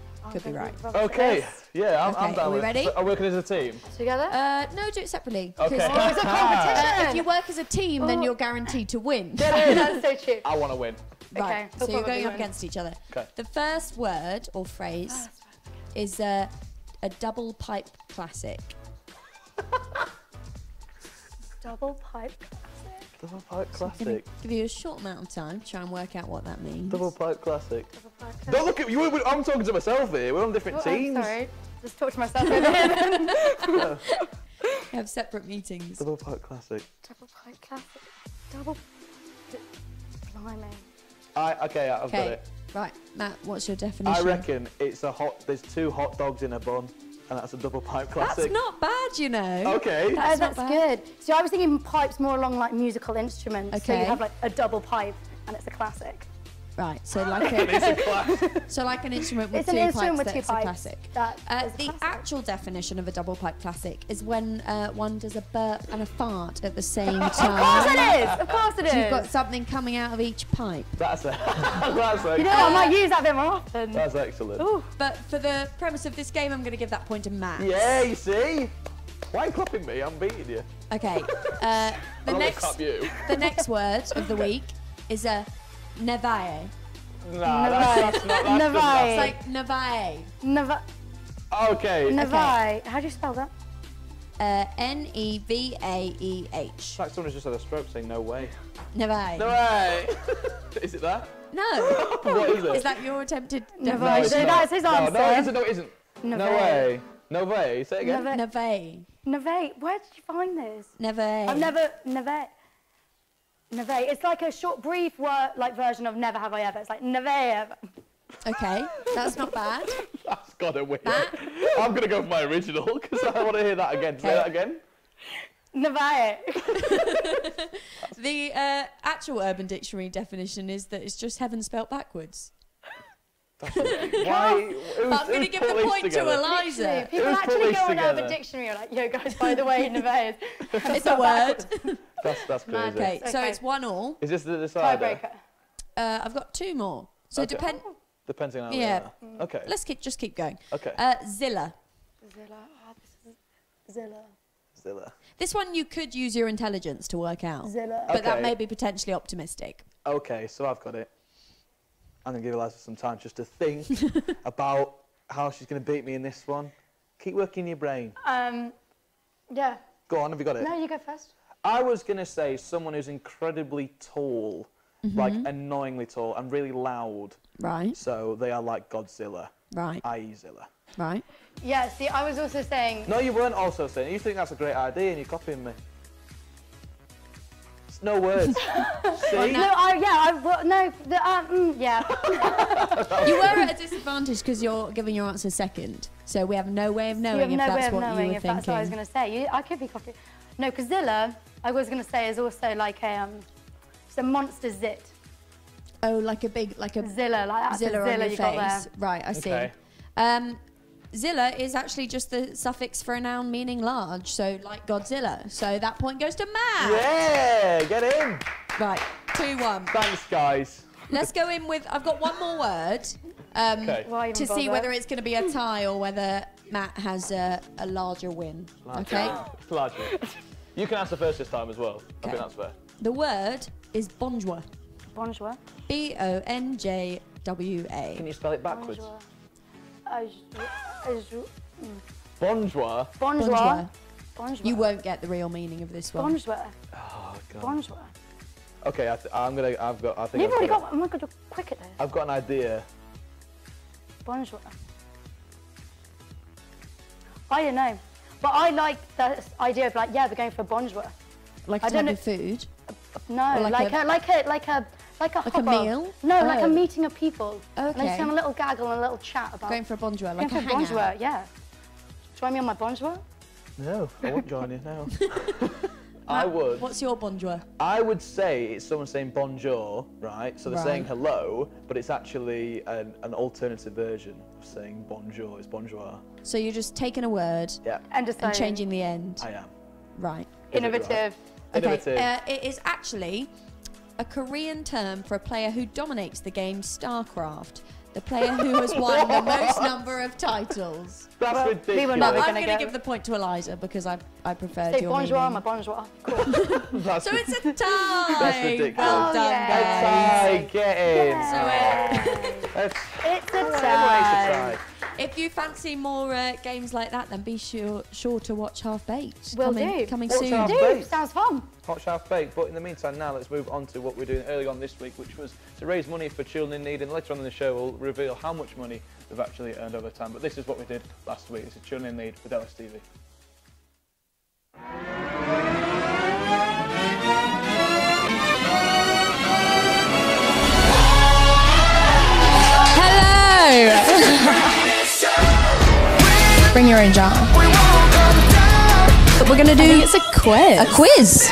[SPEAKER 18] right.
[SPEAKER 1] Okay. Yeah, I'm
[SPEAKER 18] Okay,
[SPEAKER 1] down
[SPEAKER 18] are we
[SPEAKER 1] with it.
[SPEAKER 18] ready?
[SPEAKER 1] So, are we working as a team?
[SPEAKER 10] Together?
[SPEAKER 18] No, do it separately.
[SPEAKER 1] Okay.
[SPEAKER 18] 'cause,
[SPEAKER 10] Oh, it's a competition.
[SPEAKER 18] if you work as a team, then you're guaranteed to win.
[SPEAKER 10] That's so true.
[SPEAKER 1] I want to win.
[SPEAKER 18] Right,
[SPEAKER 10] Okay,
[SPEAKER 18] so
[SPEAKER 10] we'll
[SPEAKER 18] you're
[SPEAKER 10] probably
[SPEAKER 18] going up
[SPEAKER 10] win.
[SPEAKER 18] against each other.
[SPEAKER 1] Okay.
[SPEAKER 18] The first word or phrase is a double pipe classic.
[SPEAKER 10] Double pipe.
[SPEAKER 1] Double pipe
[SPEAKER 18] I'm gonna
[SPEAKER 1] classic.
[SPEAKER 18] give you a short amount of time to try and work out what that means.
[SPEAKER 1] Double pipe classic. Don't look at you. I'm talking to myself here. We're on different
[SPEAKER 10] Oh, I'm
[SPEAKER 1] teams.
[SPEAKER 10] sorry. Just talk to myself over here then.
[SPEAKER 18] We have separate meetings.
[SPEAKER 1] Double pipe classic.
[SPEAKER 10] Double pipe classic. Double. Blimey.
[SPEAKER 1] I've got
[SPEAKER 18] Okay,
[SPEAKER 1] it.
[SPEAKER 18] right, Matt, what's your definition?
[SPEAKER 1] I reckon it's there's two hot dogs in a bun, and that's a double pipe classic.
[SPEAKER 18] That's not bad, you know.
[SPEAKER 1] Okay.
[SPEAKER 18] That's not
[SPEAKER 10] That's
[SPEAKER 18] bad.
[SPEAKER 10] good. So I was thinking pipes more along like musical instruments. So you
[SPEAKER 18] Okay.
[SPEAKER 10] have like a double pipe and it's a classic.
[SPEAKER 18] Right, so like an instrument with
[SPEAKER 10] It's an
[SPEAKER 18] two
[SPEAKER 10] instrument
[SPEAKER 18] pipes,
[SPEAKER 10] with two
[SPEAKER 18] that's a
[SPEAKER 10] pipes.
[SPEAKER 18] classic.
[SPEAKER 10] That is a
[SPEAKER 18] The
[SPEAKER 10] classic.
[SPEAKER 18] actual definition of a double pipe classic is when one does a burp and a fart at the same time.
[SPEAKER 10] Of course it is. Of course it is.
[SPEAKER 18] So you've got something coming out of each pipe.
[SPEAKER 1] That's it. That's excellent.
[SPEAKER 10] You know, I might use that a bit more often.
[SPEAKER 1] That's excellent.
[SPEAKER 10] Ooh.
[SPEAKER 18] But for the premise of this game, I'm going to give that point to Matt.
[SPEAKER 1] Yeah, you see? Why are you clapping me? I'm beating you.
[SPEAKER 18] Okay. The
[SPEAKER 1] I'm gonna
[SPEAKER 18] next
[SPEAKER 1] clap you.
[SPEAKER 18] the next word of the week is a nevae.
[SPEAKER 1] Nah, that's not.
[SPEAKER 10] Nevae.
[SPEAKER 18] It's like nevae.
[SPEAKER 1] Okay.
[SPEAKER 10] Nevae. How do you spell that?
[SPEAKER 18] Nevaeh.
[SPEAKER 1] It's like someone's just had a stroke saying no way.
[SPEAKER 18] Nevae.
[SPEAKER 1] No way. Is it that?
[SPEAKER 18] No.
[SPEAKER 1] What is it?
[SPEAKER 18] Is that your attempted
[SPEAKER 10] Nevae.
[SPEAKER 1] it's
[SPEAKER 10] So
[SPEAKER 1] not.
[SPEAKER 10] that's his answer.
[SPEAKER 1] No, it isn't. No, it isn't. No
[SPEAKER 10] Nevae.
[SPEAKER 1] way. No way. Say it again.
[SPEAKER 18] Nevae.
[SPEAKER 10] Nevae. Where did you find this?
[SPEAKER 18] Nevae.
[SPEAKER 10] I've never. Nevae. Nevae. It's like a short, brief version of never have I ever. It's like never ever.
[SPEAKER 18] Okay, that's not bad.
[SPEAKER 1] That's gotta win. I'm gonna go for my original because I want to hear that again. Say that again.
[SPEAKER 10] Nevae.
[SPEAKER 18] The actual Urban Dictionary definition is that it's just heaven spelt backwards.
[SPEAKER 1] Why?
[SPEAKER 18] But I'm going to give the point to Eliza.
[SPEAKER 10] Literally, people actually go on Urban Dictionary and are like, yo guys, by the way, nevae is.
[SPEAKER 18] It's a word.
[SPEAKER 1] That's crazy.
[SPEAKER 18] Okay, so it's 1-1.
[SPEAKER 1] Is this the decider?
[SPEAKER 10] Tiebreaker.
[SPEAKER 18] I've got two more. So
[SPEAKER 1] Okay. Depending on how
[SPEAKER 18] Yeah.
[SPEAKER 1] they are. Okay.
[SPEAKER 18] Let's just keep going.
[SPEAKER 1] Okay.
[SPEAKER 18] Zilla.
[SPEAKER 10] Zilla.
[SPEAKER 18] This one you could use your intelligence to work out.
[SPEAKER 10] Zilla.
[SPEAKER 18] But that
[SPEAKER 1] Okay.
[SPEAKER 18] may be potentially optimistic.
[SPEAKER 1] Okay, so I've got it. I'm gonna give Eliza some time just to think about how she's gonna beat me in this one. Keep working your brain.
[SPEAKER 10] Yeah.
[SPEAKER 1] Go on, have you got it?
[SPEAKER 10] No, you go first.
[SPEAKER 1] I was gonna say someone who's incredibly tall, like annoyingly tall and really loud.
[SPEAKER 18] Right.
[SPEAKER 1] So they are like Godzilla.
[SPEAKER 18] Right.
[SPEAKER 1] I.e. Zilla.
[SPEAKER 18] Right.
[SPEAKER 10] Yeah, see, I was also saying.
[SPEAKER 1] No, you weren't also saying. You think that's a great idea and you're copying me. It's no words. See?
[SPEAKER 10] No, yeah.
[SPEAKER 18] You were at a disadvantage because you're giving your answer second. So we have no way of knowing
[SPEAKER 10] you have
[SPEAKER 18] if
[SPEAKER 10] no way
[SPEAKER 18] that's
[SPEAKER 10] of
[SPEAKER 18] what
[SPEAKER 10] knowing
[SPEAKER 18] you were
[SPEAKER 10] if
[SPEAKER 18] thinking.
[SPEAKER 10] that's what I was going to say. I could be copying. No, because Zilla, I was going to say, is also like a, it's a monster zit.
[SPEAKER 18] Oh, like a
[SPEAKER 10] Zilla, like that's
[SPEAKER 18] Zilla
[SPEAKER 10] a
[SPEAKER 18] on
[SPEAKER 10] Zilla
[SPEAKER 18] your
[SPEAKER 10] you got
[SPEAKER 18] face.
[SPEAKER 10] there.
[SPEAKER 18] Right, I see.
[SPEAKER 1] Okay.
[SPEAKER 18] Zilla is actually just the suffix for a noun meaning large, so like Godzilla. So that point goes to Matt.
[SPEAKER 1] Yeah, get in.
[SPEAKER 18] Right, 2-1.
[SPEAKER 1] Thanks, guys.
[SPEAKER 18] Let's go in with, I've got one more word
[SPEAKER 1] Okay.
[SPEAKER 18] to see whether it's going to be a tie or whether Matt has a larger win. Okay?
[SPEAKER 1] Larger. You can answer first this time as well. I think that's fair.
[SPEAKER 18] The word is bonjour.
[SPEAKER 10] Bonjour.
[SPEAKER 18] B-O-N-J-W-A.
[SPEAKER 1] Can you spell it backwards?
[SPEAKER 10] Bonjour.
[SPEAKER 1] Bonjour.
[SPEAKER 10] Bonjour.
[SPEAKER 18] You won't get the real meaning of this one.
[SPEAKER 10] Bonjour.
[SPEAKER 1] Oh god.
[SPEAKER 10] Bonjour.
[SPEAKER 1] Okay, I think
[SPEAKER 10] You've already got. Oh my god, you're quick at this.
[SPEAKER 1] I've got an idea.
[SPEAKER 10] Bonjour. I don't know, but I like the idea of like, yeah, we're going for bonjour.
[SPEAKER 18] Like a type of food?
[SPEAKER 10] No,
[SPEAKER 18] Or
[SPEAKER 10] like a
[SPEAKER 18] a meal?
[SPEAKER 10] No,
[SPEAKER 18] Oh.
[SPEAKER 10] like a meeting of people. And
[SPEAKER 18] Okay.
[SPEAKER 10] just have a little gaggle and a little chat about.
[SPEAKER 18] Going for a bonjour,
[SPEAKER 10] Going
[SPEAKER 18] like a
[SPEAKER 10] for bonjour,
[SPEAKER 18] hangout.
[SPEAKER 10] yeah. Join me on my bonjour.
[SPEAKER 1] No, I won't join you now. I would.
[SPEAKER 18] What's your bonjour?
[SPEAKER 1] I would say it's someone saying bonjour, right? So they're saying
[SPEAKER 18] Right.
[SPEAKER 1] hello, but it's actually an alternative version of saying bonjour. It's bonjour.
[SPEAKER 18] So you're just taking a word
[SPEAKER 10] and just saying-
[SPEAKER 18] changing the end.
[SPEAKER 1] I am.
[SPEAKER 18] Right.
[SPEAKER 10] Innovative.
[SPEAKER 18] Okay.
[SPEAKER 1] Innovative.
[SPEAKER 18] It is actually a Korean term for a player who dominates the game StarCraft. The player who has won the most number of titles.
[SPEAKER 1] That's ridiculous.
[SPEAKER 10] we were
[SPEAKER 18] No,
[SPEAKER 10] never
[SPEAKER 18] I'm
[SPEAKER 10] gonna
[SPEAKER 18] going to
[SPEAKER 10] get-
[SPEAKER 18] give the point to Eliza because I preferred
[SPEAKER 10] Say
[SPEAKER 18] your
[SPEAKER 10] bonjour on
[SPEAKER 18] meaning.
[SPEAKER 10] my bonjour. Cool.
[SPEAKER 1] That's
[SPEAKER 18] So it's a tie.
[SPEAKER 1] That's ridiculous.
[SPEAKER 18] Well done,
[SPEAKER 10] yeah.
[SPEAKER 18] guys.
[SPEAKER 1] Get in.
[SPEAKER 10] It's a
[SPEAKER 1] Everyone
[SPEAKER 10] tie.
[SPEAKER 1] needs a tie.
[SPEAKER 18] If you fancy more games like that, then be sure to watch Half Baked.
[SPEAKER 10] Will
[SPEAKER 18] coming,
[SPEAKER 10] do.
[SPEAKER 18] Coming
[SPEAKER 1] What's
[SPEAKER 18] soon.
[SPEAKER 1] Half
[SPEAKER 10] Do,
[SPEAKER 1] Baked?
[SPEAKER 10] sounds fun.
[SPEAKER 1] Hot Shelf Baked. But in the meantime, now let's move on to what we're doing early on this week, which was to raise money for children in need. And later on in the show, we'll reveal how much money we've actually earned over time. But this is what we did last week. This is Children in Need with LSTV.
[SPEAKER 18] Hello. Bring your own jar. But we're gonna do.
[SPEAKER 16] It's a quiz.
[SPEAKER 18] A quiz.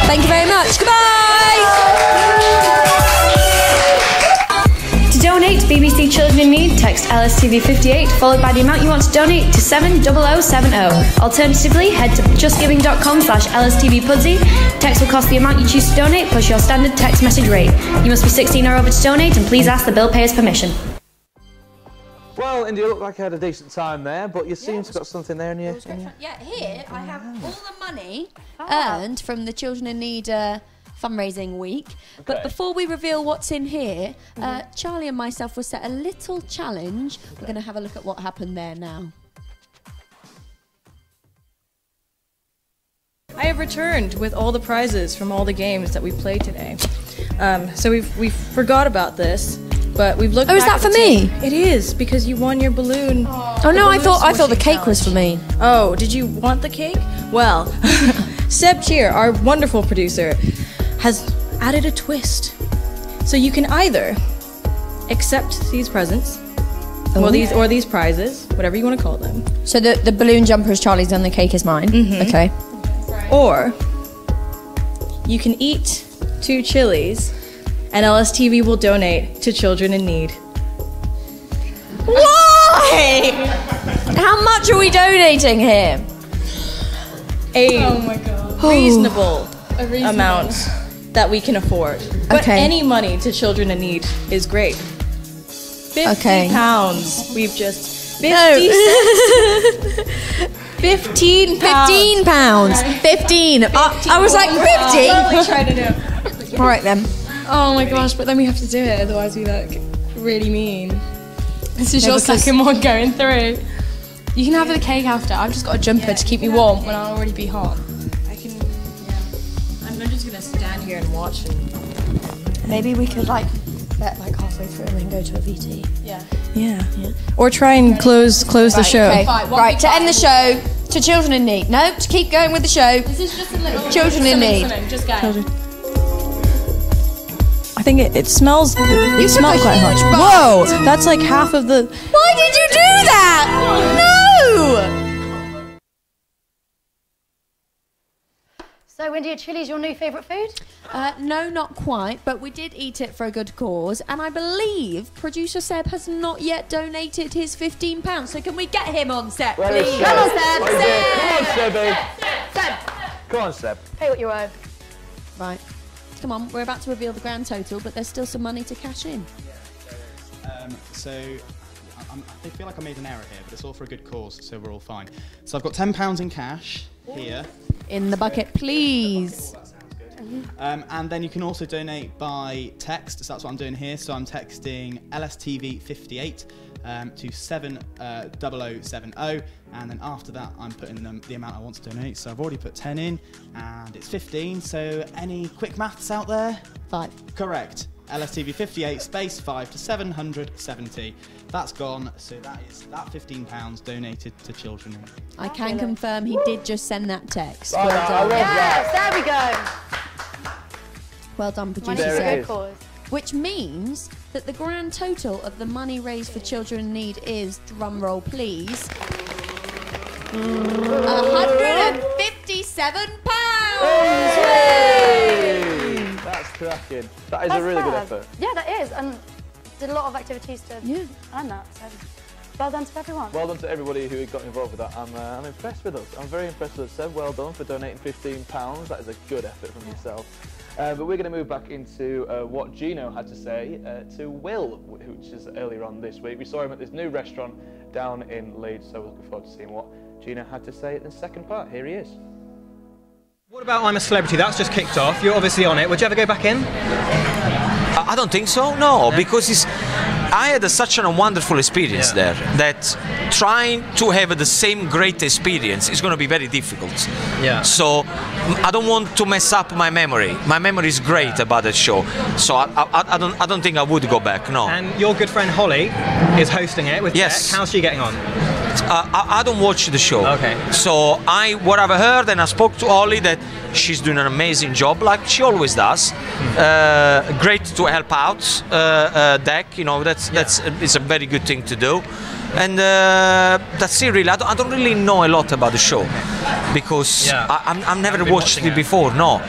[SPEAKER 18] Thank you very much. Goodbye.
[SPEAKER 16] To donate to BBC Children in Need, text LSTV 58 followed by the amount you want to donate to 70070. Alternatively, head to justgiving.com/LSTVpudsey. Text will cost the amount you choose to donate plus your standard text message rate. You must be 16 or over to donate and please ask the bill payer's permission.
[SPEAKER 1] Well, India, looked like I had a decent time there, but you seem to have got something there in your...
[SPEAKER 18] Yeah, here I have all the money earned from the Children in Need fundraising week. But before we reveal what's in here, Charlie and myself will set a little challenge. We're going to have a look at what happened there now.
[SPEAKER 2] I have returned with all the prizes from all the games that we played today. So we've forgot about this, but we've looked.
[SPEAKER 18] Oh, is
[SPEAKER 2] back
[SPEAKER 18] that
[SPEAKER 2] at
[SPEAKER 18] for
[SPEAKER 2] the
[SPEAKER 18] me?
[SPEAKER 2] team. It is because you won your balloon.
[SPEAKER 18] Oh no, I thought the cake was for me.
[SPEAKER 2] Oh, did you want the cake? Well, Seb Cheer, our wonderful producer, has added a twist. So you can either accept these presents, or these prizes, whatever you want to call them.
[SPEAKER 18] So the balloon jumper is Charlie's and the cake is mine. Okay.
[SPEAKER 2] Or you can eat 2 chilies and LSTV will donate to Children in Need.
[SPEAKER 18] Why? How much are we donating here?
[SPEAKER 2] A reasonable amount that we can afford. But any money to Children in Need is great. 50 pounds. We've just 50 cents. 15 pounds.
[SPEAKER 18] 15 pounds. 15. I was like 50.
[SPEAKER 2] Slowly try to do it.
[SPEAKER 18] All right then.
[SPEAKER 16] Oh my gosh, but then we have to do it, otherwise we look really mean. This is
[SPEAKER 2] Yeah,
[SPEAKER 16] your
[SPEAKER 2] because-
[SPEAKER 16] second one going through. You can have the cake after. I've just got a jumper to keep me warm when I'll already be hot.
[SPEAKER 2] I can, I'm just gonna stand here and watch.
[SPEAKER 18] Maybe we could like bet like halfway through and then go to a VT.
[SPEAKER 2] Yeah. Or try and close the show.
[SPEAKER 18] Okay. Right, to end the show, to Children in Need. No, to keep going with the show.
[SPEAKER 16] This is just a little
[SPEAKER 18] Children in Need.
[SPEAKER 16] Just go.
[SPEAKER 2] I think it smells. It smells quite much. Whoa! That's like half of the.
[SPEAKER 18] Why did you do that? No!
[SPEAKER 10] So, Wendy, are chilies your new favourite food?
[SPEAKER 18] No, not quite, but we did eat it for a good cause, and I believe producer Seb has not yet donated his £15. So can we get him on set, please?
[SPEAKER 10] Come on, Seb!
[SPEAKER 1] Come on, Sebby!
[SPEAKER 10] Seb!
[SPEAKER 1] Come on, Seb.
[SPEAKER 10] Pay what you owe.
[SPEAKER 18] Right. Come on, we're about to reveal the grand total, but there's still some money to cash in.
[SPEAKER 7] So I feel like I made an error here, but it's all for a good cause, so we're all fine. So I've got £10 in cash here.
[SPEAKER 18] In the bucket, please.
[SPEAKER 7] And then you can also donate by text, so that's what I'm doing here. So I'm texting LSTV 58 to 70070, and then after that I'm putting the amount I want to donate. So I've already put 10 in, and it's 15. So any quick maths out there?
[SPEAKER 18] 5.
[SPEAKER 7] Correct. LSTV 58 space 5 to 770. That's gone. So that is that £15 donated to children.
[SPEAKER 18] I can confirm he did just send that text.
[SPEAKER 10] Oh,
[SPEAKER 18] Well done.
[SPEAKER 10] yes, there we go.
[SPEAKER 18] Well done, producer
[SPEAKER 10] Money
[SPEAKER 18] Seb. Which means that the grand total of the money raised for children in need is, drum roll please, £157.
[SPEAKER 1] That's cracking. That is a really good effort.
[SPEAKER 10] Yeah, that is. And did a lot of activities to earn that. So well done to everyone.
[SPEAKER 1] Well done to everybody who got involved with that. I'm impressed with us. I'm very impressed with us, Seb. Well done for donating £15. That is a good effort from yourself. But we're going to move back into what Gino had to say to Will, which is earlier on this week. We saw him at this new restaurant down in Leeds, so we're looking forward to seeing what Gino had to say in the second part. Here he is.
[SPEAKER 4] What about I'm a Celebrity? That's just kicked off. You're obviously on it. Would you ever go back in?
[SPEAKER 5] I don't think so, no, because I had such a wonderful experience there that trying to have the same great experience is going to be very difficult.
[SPEAKER 4] Yeah.
[SPEAKER 5] So I don't want to mess up my memory. My memory is great about that show, so I don't think I would go back, no.
[SPEAKER 4] And your good friend Holly is hosting it with Beck. How's she getting on?
[SPEAKER 5] I don't watch the show.
[SPEAKER 4] Okay.
[SPEAKER 5] So what I've heard, and I spoke to Holly, that she's doing an amazing job, like she always does. Great to help out Deck, you know, it's a very good thing to do. And that's it really. I don't really know a lot about the show because I've never watched it before. No.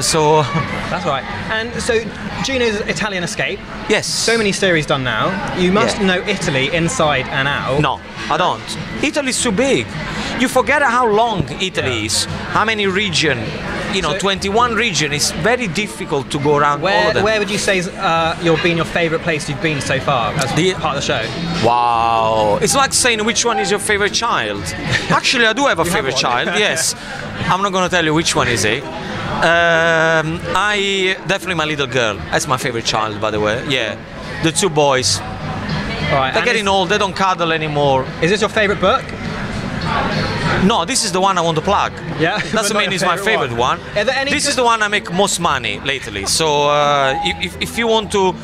[SPEAKER 5] So
[SPEAKER 4] that's right. And so Gino's Italian Escape.
[SPEAKER 5] Yes.
[SPEAKER 4] So many series done now. You must know Italy inside and out.
[SPEAKER 5] No, I don't. Italy's too big. You forget how long Italy is. How many regions? You know, 21 regions. It's very difficult to go around all of them.
[SPEAKER 4] Where would you say your favourite place you've been so far as part of the show?
[SPEAKER 5] Wow, it's like saying which one is your favourite child. Actually, I do have a favourite child. Yes, I'm not going to tell you which one is it. Definitely my little girl. That's my favourite child, by the way. Yeah, the 2 boys.
[SPEAKER 4] All right,
[SPEAKER 5] they're getting old. They don't cuddle anymore.
[SPEAKER 4] Is this your favourite book?
[SPEAKER 5] No, this is the one I want to plug.
[SPEAKER 4] Yeah,
[SPEAKER 5] doesn't mean it's my favorite one. This is the one I make most money lately. So if you want to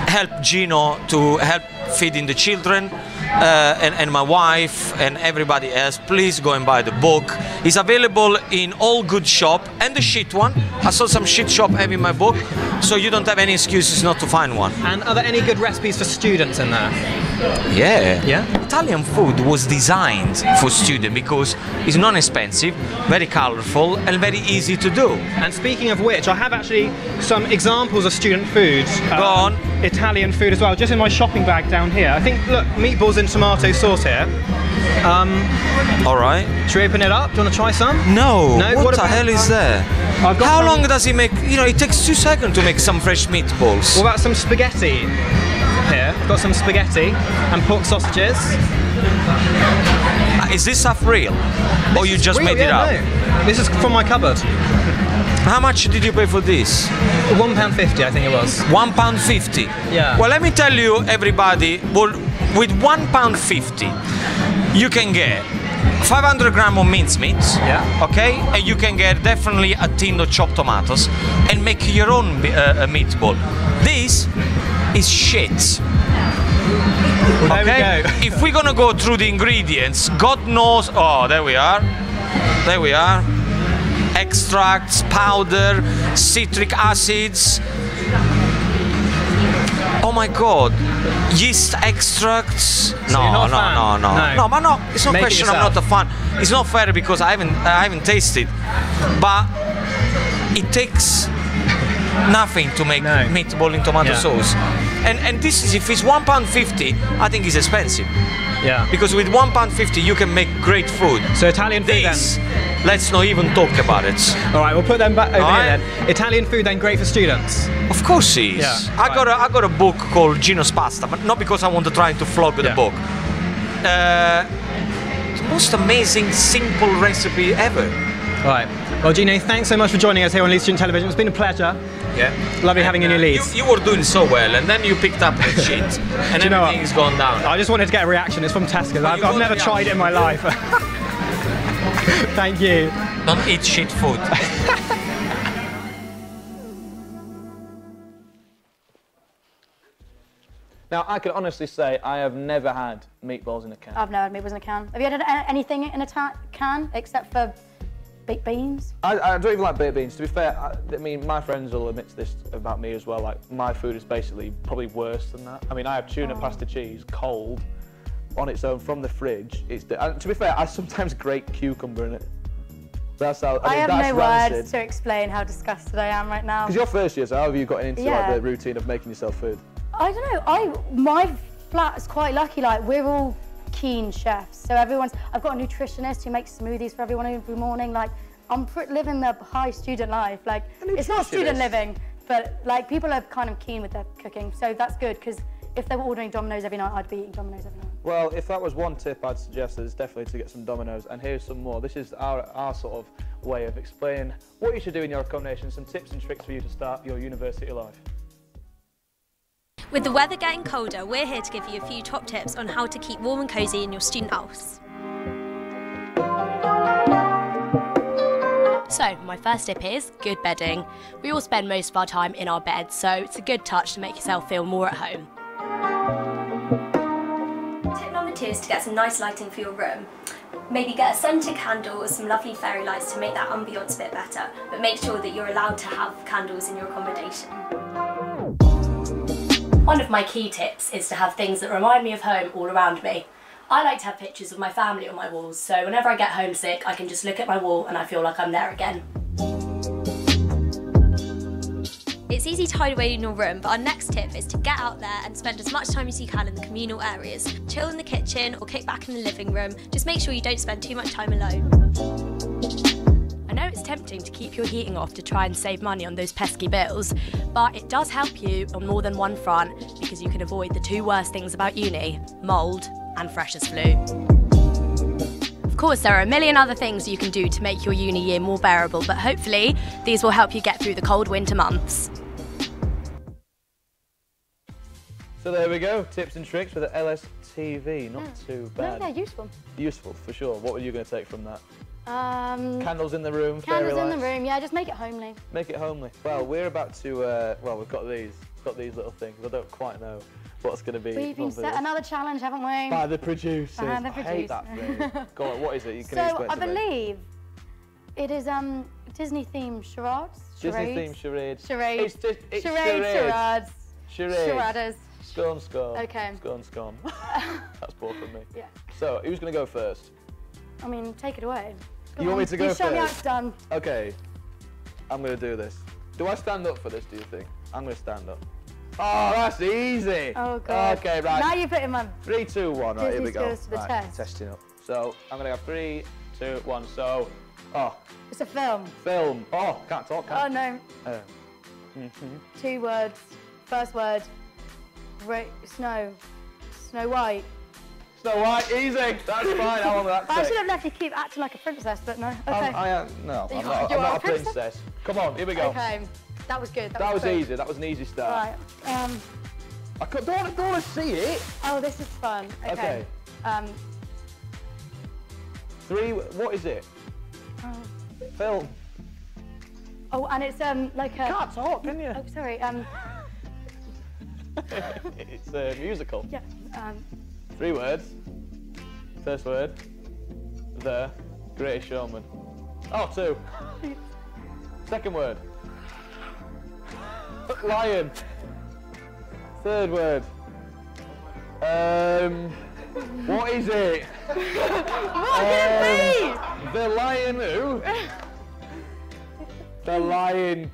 [SPEAKER 5] help Gino to help feeding the children and my wife and everybody else, please go and buy the book. It's available in all good shop and the shit one. I saw some shit shop having my book, so you don't have any excuses not to find one.
[SPEAKER 4] And are there any good recipes for students in there?
[SPEAKER 5] Yeah.
[SPEAKER 4] Yeah.
[SPEAKER 5] Italian food was designed for students because it's non-expensive, very colorful, and very easy to do.
[SPEAKER 4] And speaking of which, I have actually some examples of student foods.
[SPEAKER 5] Go on.
[SPEAKER 4] Italian food as well, just in my shopping bag down here. I think, look, meatballs and tomato sauce here.
[SPEAKER 5] All right.
[SPEAKER 4] Should we open it up? Do you want to try some?
[SPEAKER 5] No.
[SPEAKER 4] No.
[SPEAKER 5] What the hell is there? How long does it make? You know, it takes 2 seconds to make some fresh meatballs.
[SPEAKER 4] What about some spaghetti? Here, I've got some spaghetti and pork sausages.
[SPEAKER 5] Is this stuff real? Or you just made it up?
[SPEAKER 4] No. This is from my cupboard.
[SPEAKER 5] How much did you pay for this?
[SPEAKER 4] £1.50, I think it was.
[SPEAKER 5] £1.50?
[SPEAKER 4] Yeah.
[SPEAKER 5] Well, let me tell you, everybody, with £1.50, you can get 500 grams of mincemeat, okay? And you can get definitely a tin of chopped tomatoes and make your own meatball. This is shit.
[SPEAKER 4] Well, there we go.
[SPEAKER 5] If we're gonna go through the ingredients, God knows. Oh, there we are. There we are. Extracts, powder, citric acids. my God, yeast extracts.
[SPEAKER 9] So you're not a fan?
[SPEAKER 5] No, but no, it's not
[SPEAKER 9] Make it
[SPEAKER 5] question. I'm
[SPEAKER 9] yourself.
[SPEAKER 5] not a fan. It's not fair because I haven't tasted, but it takes nothing to make meatball in tomato sauce. And this is, if it's £1.50, I think it's expensive.
[SPEAKER 9] Yeah.
[SPEAKER 5] Because with £1.50 you can make great food.
[SPEAKER 9] So Italian food
[SPEAKER 5] this, let's not even talk about it.
[SPEAKER 9] All right, we'll put them back over here then. Italian food then great for students?
[SPEAKER 5] Of course it is.
[SPEAKER 9] Yeah,
[SPEAKER 5] I got a book called Gino's Pasta, but not because I want to try to flog the book. The most amazing, simple recipe ever.
[SPEAKER 9] All right. Well, Gino, thanks so much for joining us here on Leeds Student Television. It's been a pleasure.
[SPEAKER 5] Yeah.
[SPEAKER 9] Lovely having you in your Leeds.
[SPEAKER 5] You were doing so well, and then you picked up the shit, and
[SPEAKER 9] you know
[SPEAKER 5] everything's gone down.
[SPEAKER 9] I just wanted to get a reaction. It's from Tesco. I've never tried it in my life. Thank you.
[SPEAKER 5] Don't eat shit food.
[SPEAKER 1] Now, I can honestly say I have never had meatballs in a can.
[SPEAKER 10] I've never had meatballs in a can. Have you had anything in a can except for baked beans?
[SPEAKER 1] I don't even like baked beans. To be fair, I mean, my friends will admit to this about me as well. Like, my food is basically probably worse than that. I mean, I have tuna pasta cheese cold on its own from the fridge. To be fair, I sometimes grate cucumber in it. That's how. I mean,
[SPEAKER 10] have no words to explain how disgusted I am right now.
[SPEAKER 1] Because you're first year, so how have you gotten into like, the routine of making yourself food?
[SPEAKER 10] I don't know. My flat is quite lucky. Like, we're all keen chefs, so I've got a nutritionist who makes smoothies for everyone every morning. Like, I'm living the high student life. Like, it's not student living, but like people are kind of keen with their cooking, so that's good. Because if they were ordering Domino's every night, I'd be eating Domino's every night.
[SPEAKER 1] Well, if that was one tip, I'd suggest is definitely to get some Domino's, and here's some more. This is our sort of way of explaining what you should do in your accommodation, some tips and tricks for you to start your university life.
[SPEAKER 19] With the weather getting colder, we're here to give you a few top tips on how to keep warm and cosy in your student house. So, my first tip is good bedding. We all spend most of our time in our beds, so it's a good touch to make yourself feel more at home. Tip number 2 is to get some nice lighting for your room. Maybe get a scented candle or some lovely fairy lights to make that ambience a bit better, but make sure that you're allowed to have candles in your accommodation. One of my key tips is to have things that remind me of home all around me. I like to have pictures of my family on my walls, so whenever I get homesick, I can just look at my wall and I feel like I'm there again. It's easy to hide away in your room, but our next tip is to get out there and spend as much time as you can in the communal areas. Chill in the kitchen or kick back in the living room. Just make sure you don't spend too much time alone. I know it's tempting to keep your heating off to try and save money on those pesky bills, but it does help you on more than one front because you can avoid the 2 worst things about uni, mould and freshers' flu. Of course, there are a million other things you can do to make your uni year more bearable, but hopefully these will help you get through the cold winter months.
[SPEAKER 1] So there we go, tips and tricks for the LSTV, not too bad.
[SPEAKER 10] No, they're useful.
[SPEAKER 1] Useful, for sure. What were you going to take from that? Candles in the room,
[SPEAKER 10] Candles
[SPEAKER 1] fairy
[SPEAKER 10] in
[SPEAKER 1] lights.
[SPEAKER 10] the room, yeah, just make it homely.
[SPEAKER 1] Make it homely. Well, we're about to, well, we've got these little things. I don't quite know what's going to be.
[SPEAKER 10] We've been set another challenge, haven't we?
[SPEAKER 1] By the producers.
[SPEAKER 10] By the
[SPEAKER 1] I hate that phrase. Go on, what is it? You can explain
[SPEAKER 10] I
[SPEAKER 1] to me.
[SPEAKER 10] believe it is Disney-themed charades.
[SPEAKER 1] Disney-themed charades.
[SPEAKER 10] Charades.
[SPEAKER 1] It's
[SPEAKER 10] Charades.
[SPEAKER 1] Charades. Scone, scone.
[SPEAKER 10] Okay.
[SPEAKER 1] Scone, scone. That's poor from me.
[SPEAKER 10] Yeah.
[SPEAKER 1] So, who's going to go first?
[SPEAKER 10] I mean, take it away.
[SPEAKER 1] You want me to go
[SPEAKER 10] first? Show me how it's
[SPEAKER 1] first?
[SPEAKER 10] done.
[SPEAKER 1] Okay. I'm going to do this. Do I stand up for this, do you think? I'm going to stand up. Oh, that's easy.
[SPEAKER 10] Oh, God.
[SPEAKER 1] Okay, right.
[SPEAKER 10] Now you put him on.
[SPEAKER 1] 3, 2, 1. Right, here we go.
[SPEAKER 10] Goes to the
[SPEAKER 1] right,
[SPEAKER 10] test.
[SPEAKER 1] Testing up. So, I'm going to go 3, 2, 1. So, oh.
[SPEAKER 10] It's a film.
[SPEAKER 1] Film. Oh, can't talk, can I?
[SPEAKER 10] Oh, no. 2 words. First word. Snow. Snow White.
[SPEAKER 1] Snow White, easy. That's fine. How long will that take?
[SPEAKER 10] I should have let you keep acting like a princess, but no. Okay.
[SPEAKER 1] No, I'm not a princess. Come on, here we go.
[SPEAKER 10] Okay. That was good.
[SPEAKER 1] That was easy. That was an easy start.
[SPEAKER 10] Right.
[SPEAKER 1] I don't want to see it.
[SPEAKER 10] Oh, this is fun. Okay.
[SPEAKER 1] 3. What is it? Film.
[SPEAKER 10] Oh, and it's like a.
[SPEAKER 1] You can't talk, can you?
[SPEAKER 10] Oh, sorry.
[SPEAKER 1] It's a musical.
[SPEAKER 10] Yeah.
[SPEAKER 1] 3 words. First word. The Greatest Showman. Oh, 2. Second word. Lion. Third word. What is it?
[SPEAKER 10] What can it be?
[SPEAKER 1] The lion who? The Lion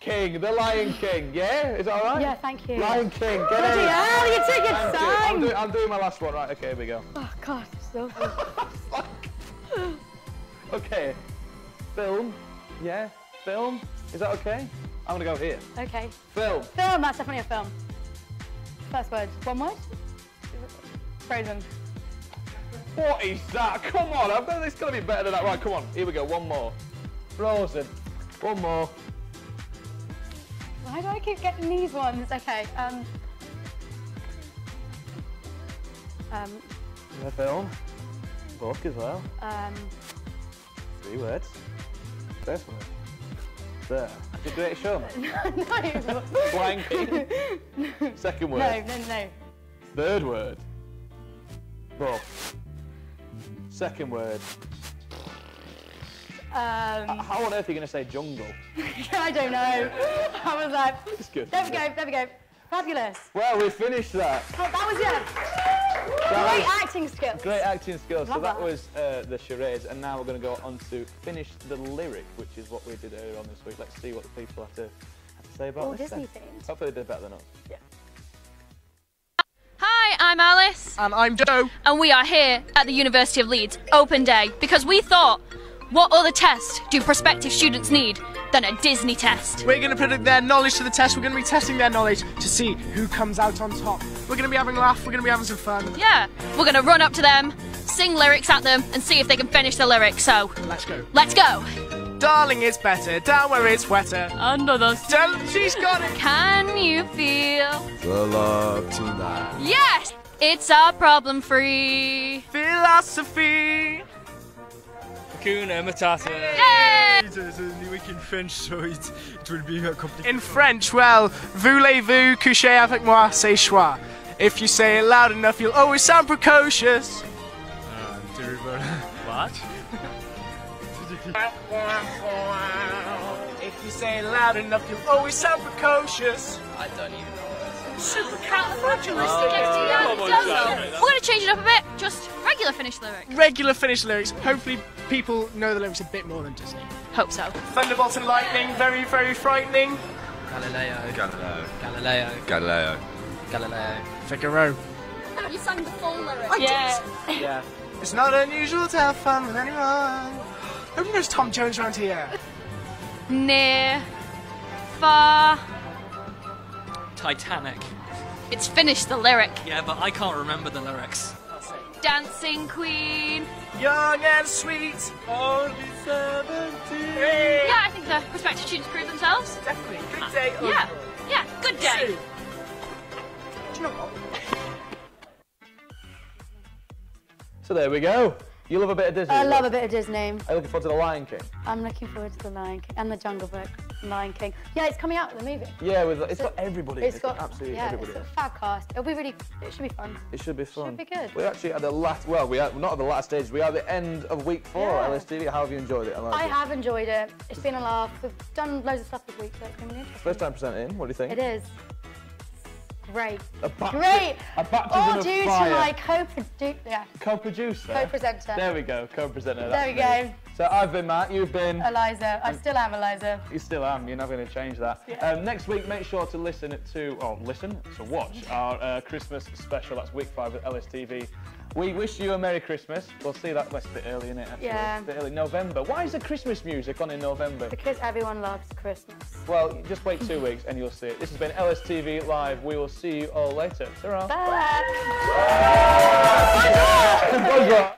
[SPEAKER 1] King. The Lion King, yeah? Is that alright?
[SPEAKER 10] Yeah, thank you.
[SPEAKER 1] Lion King, get
[SPEAKER 10] Bloody
[SPEAKER 1] it.
[SPEAKER 10] hell, you took your time.
[SPEAKER 1] I'm doing my last one, right, okay, here we go.
[SPEAKER 10] Oh, God, so good.
[SPEAKER 1] Okay, film, yeah, film, is that okay? I'm gonna go here.
[SPEAKER 10] Okay.
[SPEAKER 1] Film.
[SPEAKER 10] Film, that's definitely a film. First word, one word? Frozen.
[SPEAKER 1] What is that? Come on, I bet it's gonna be better than that. Right, come on, here we go, one more. Frozen, one more.
[SPEAKER 10] Why do I keep getting these ones? Okay,
[SPEAKER 1] Yeah, film, book as well. 3 words. First word. The Greatest Showman.
[SPEAKER 10] No.
[SPEAKER 1] Lion King. Second word.
[SPEAKER 10] No.
[SPEAKER 1] Third word. Both. Second word. How on earth are you going to say jungle?
[SPEAKER 10] I don't know. I was like,
[SPEAKER 1] it's good.
[SPEAKER 10] There we go. Fabulous.
[SPEAKER 1] Well, we finished that.
[SPEAKER 10] Oh, that was it. Great acting skills.
[SPEAKER 1] Great acting skills. So
[SPEAKER 10] Love
[SPEAKER 1] that
[SPEAKER 10] that.
[SPEAKER 1] was the charades, and now we're going to go on to finish the lyric, which is what we did earlier on this week. Let's see what the people have to say about
[SPEAKER 10] All
[SPEAKER 1] this.
[SPEAKER 10] Disney
[SPEAKER 1] then.
[SPEAKER 10] themed.
[SPEAKER 1] Hopefully they did better than us.
[SPEAKER 10] Yeah.
[SPEAKER 20] Hi, I'm Alice.
[SPEAKER 21] And I'm Joe.
[SPEAKER 20] And we are here at the University of Leeds, open day, because we thought, what other test do prospective students need than a Disney test?
[SPEAKER 21] We're going to put their knowledge to the test. We're going to be testing their knowledge to see who comes out on top. We're going to be having a laugh. We're going to be having some fun.
[SPEAKER 20] Yeah, we're going to run up to them, sing lyrics at them, and see if they can finish the lyrics. So,
[SPEAKER 21] let's go.
[SPEAKER 20] Let's go.
[SPEAKER 21] Darling, it's better down where it's wetter.
[SPEAKER 20] Under the
[SPEAKER 21] sun. She's got it.
[SPEAKER 20] Can you feel
[SPEAKER 21] The love tonight.
[SPEAKER 20] Yes! It's a problem-free
[SPEAKER 21] philosophy.
[SPEAKER 22] Hakuna Matata.
[SPEAKER 20] Yay!
[SPEAKER 22] It's a new week in French, so it will be complicated.
[SPEAKER 21] In French, well, voulez-vous coucher avec moi, c'est choix. If you say it loud enough, you'll always sound precocious.
[SPEAKER 22] Terrible. What?
[SPEAKER 21] If you say it loud enough, you'll always sound precocious.
[SPEAKER 22] I don't even know what that says.
[SPEAKER 20] We're going to change it up a bit. Just regular finished lyrics.
[SPEAKER 21] Regular finished lyrics. Hopefully people know the lyrics a bit more than Disney.
[SPEAKER 20] Hope so.
[SPEAKER 21] Thunderbolts and lightning, very, very frightening.
[SPEAKER 22] Galileo.
[SPEAKER 21] Figaro.
[SPEAKER 20] You sang the full lyrics.
[SPEAKER 21] Yeah. It's not unusual to have fun with anyone. Who knows Tom Jones around here?
[SPEAKER 20] Near. Far.
[SPEAKER 22] Titanic.
[SPEAKER 20] It's finished the lyric.
[SPEAKER 22] Yeah, but I can't remember the lyrics.
[SPEAKER 20] Dancing Queen.
[SPEAKER 21] Young and sweet, only 17. Hey.
[SPEAKER 20] Yeah, I think the prospective students prove themselves.
[SPEAKER 21] Definitely. Good day.
[SPEAKER 20] Yeah, good day.
[SPEAKER 21] Do you know what?
[SPEAKER 1] So there we go. You love a bit of Disney?
[SPEAKER 10] I love a bit of Disney.
[SPEAKER 1] Are you looking forward to The Lion King?
[SPEAKER 10] I'm looking forward to The Lion King and The Jungle Book, Lion King. Yeah, it's coming out, the movie.
[SPEAKER 1] Yeah, it's got everybody.
[SPEAKER 10] It's got
[SPEAKER 1] absolutely
[SPEAKER 10] yeah,
[SPEAKER 1] everybody.
[SPEAKER 10] it's a fab cast. It should be fun.
[SPEAKER 1] It should be fun.
[SPEAKER 10] Should be good.
[SPEAKER 1] We're actually at the last, well, we are not at the last stage, we are at the end of week 4
[SPEAKER 10] Yeah.
[SPEAKER 1] LSTV. How have you enjoyed it?
[SPEAKER 10] I have enjoyed it. It's been a laugh. We've done loads of stuff this week, so it's been really interesting.
[SPEAKER 1] First time presenting, what do you think?
[SPEAKER 10] It is. Great.
[SPEAKER 1] Great! A baptism
[SPEAKER 10] All
[SPEAKER 1] of
[SPEAKER 10] due
[SPEAKER 1] fire.
[SPEAKER 10] to my co-producer.
[SPEAKER 1] Co-presenter? There we go, co-presenter.
[SPEAKER 10] There we
[SPEAKER 1] that's me.
[SPEAKER 10] go.
[SPEAKER 1] So I've been Matt, you've been...
[SPEAKER 10] Eliza. I still am Eliza.
[SPEAKER 1] You still am, you're never going to change that.
[SPEAKER 10] Yeah.
[SPEAKER 1] Next week, make sure to watch our Christmas special. That's week 5 with LSTV. We wish you a Merry Christmas. We'll see that. That's a bit early, isn't it? Actually?
[SPEAKER 10] Yeah.
[SPEAKER 1] It's a bit early. November. Why is the Christmas music on in November?
[SPEAKER 10] Because everyone loves Christmas.
[SPEAKER 1] Well, just wait 2 weeks and you'll see it. This has been LSTV Live. We will see you all later. Ta-ra.
[SPEAKER 10] Bye.
[SPEAKER 1] Bonjour.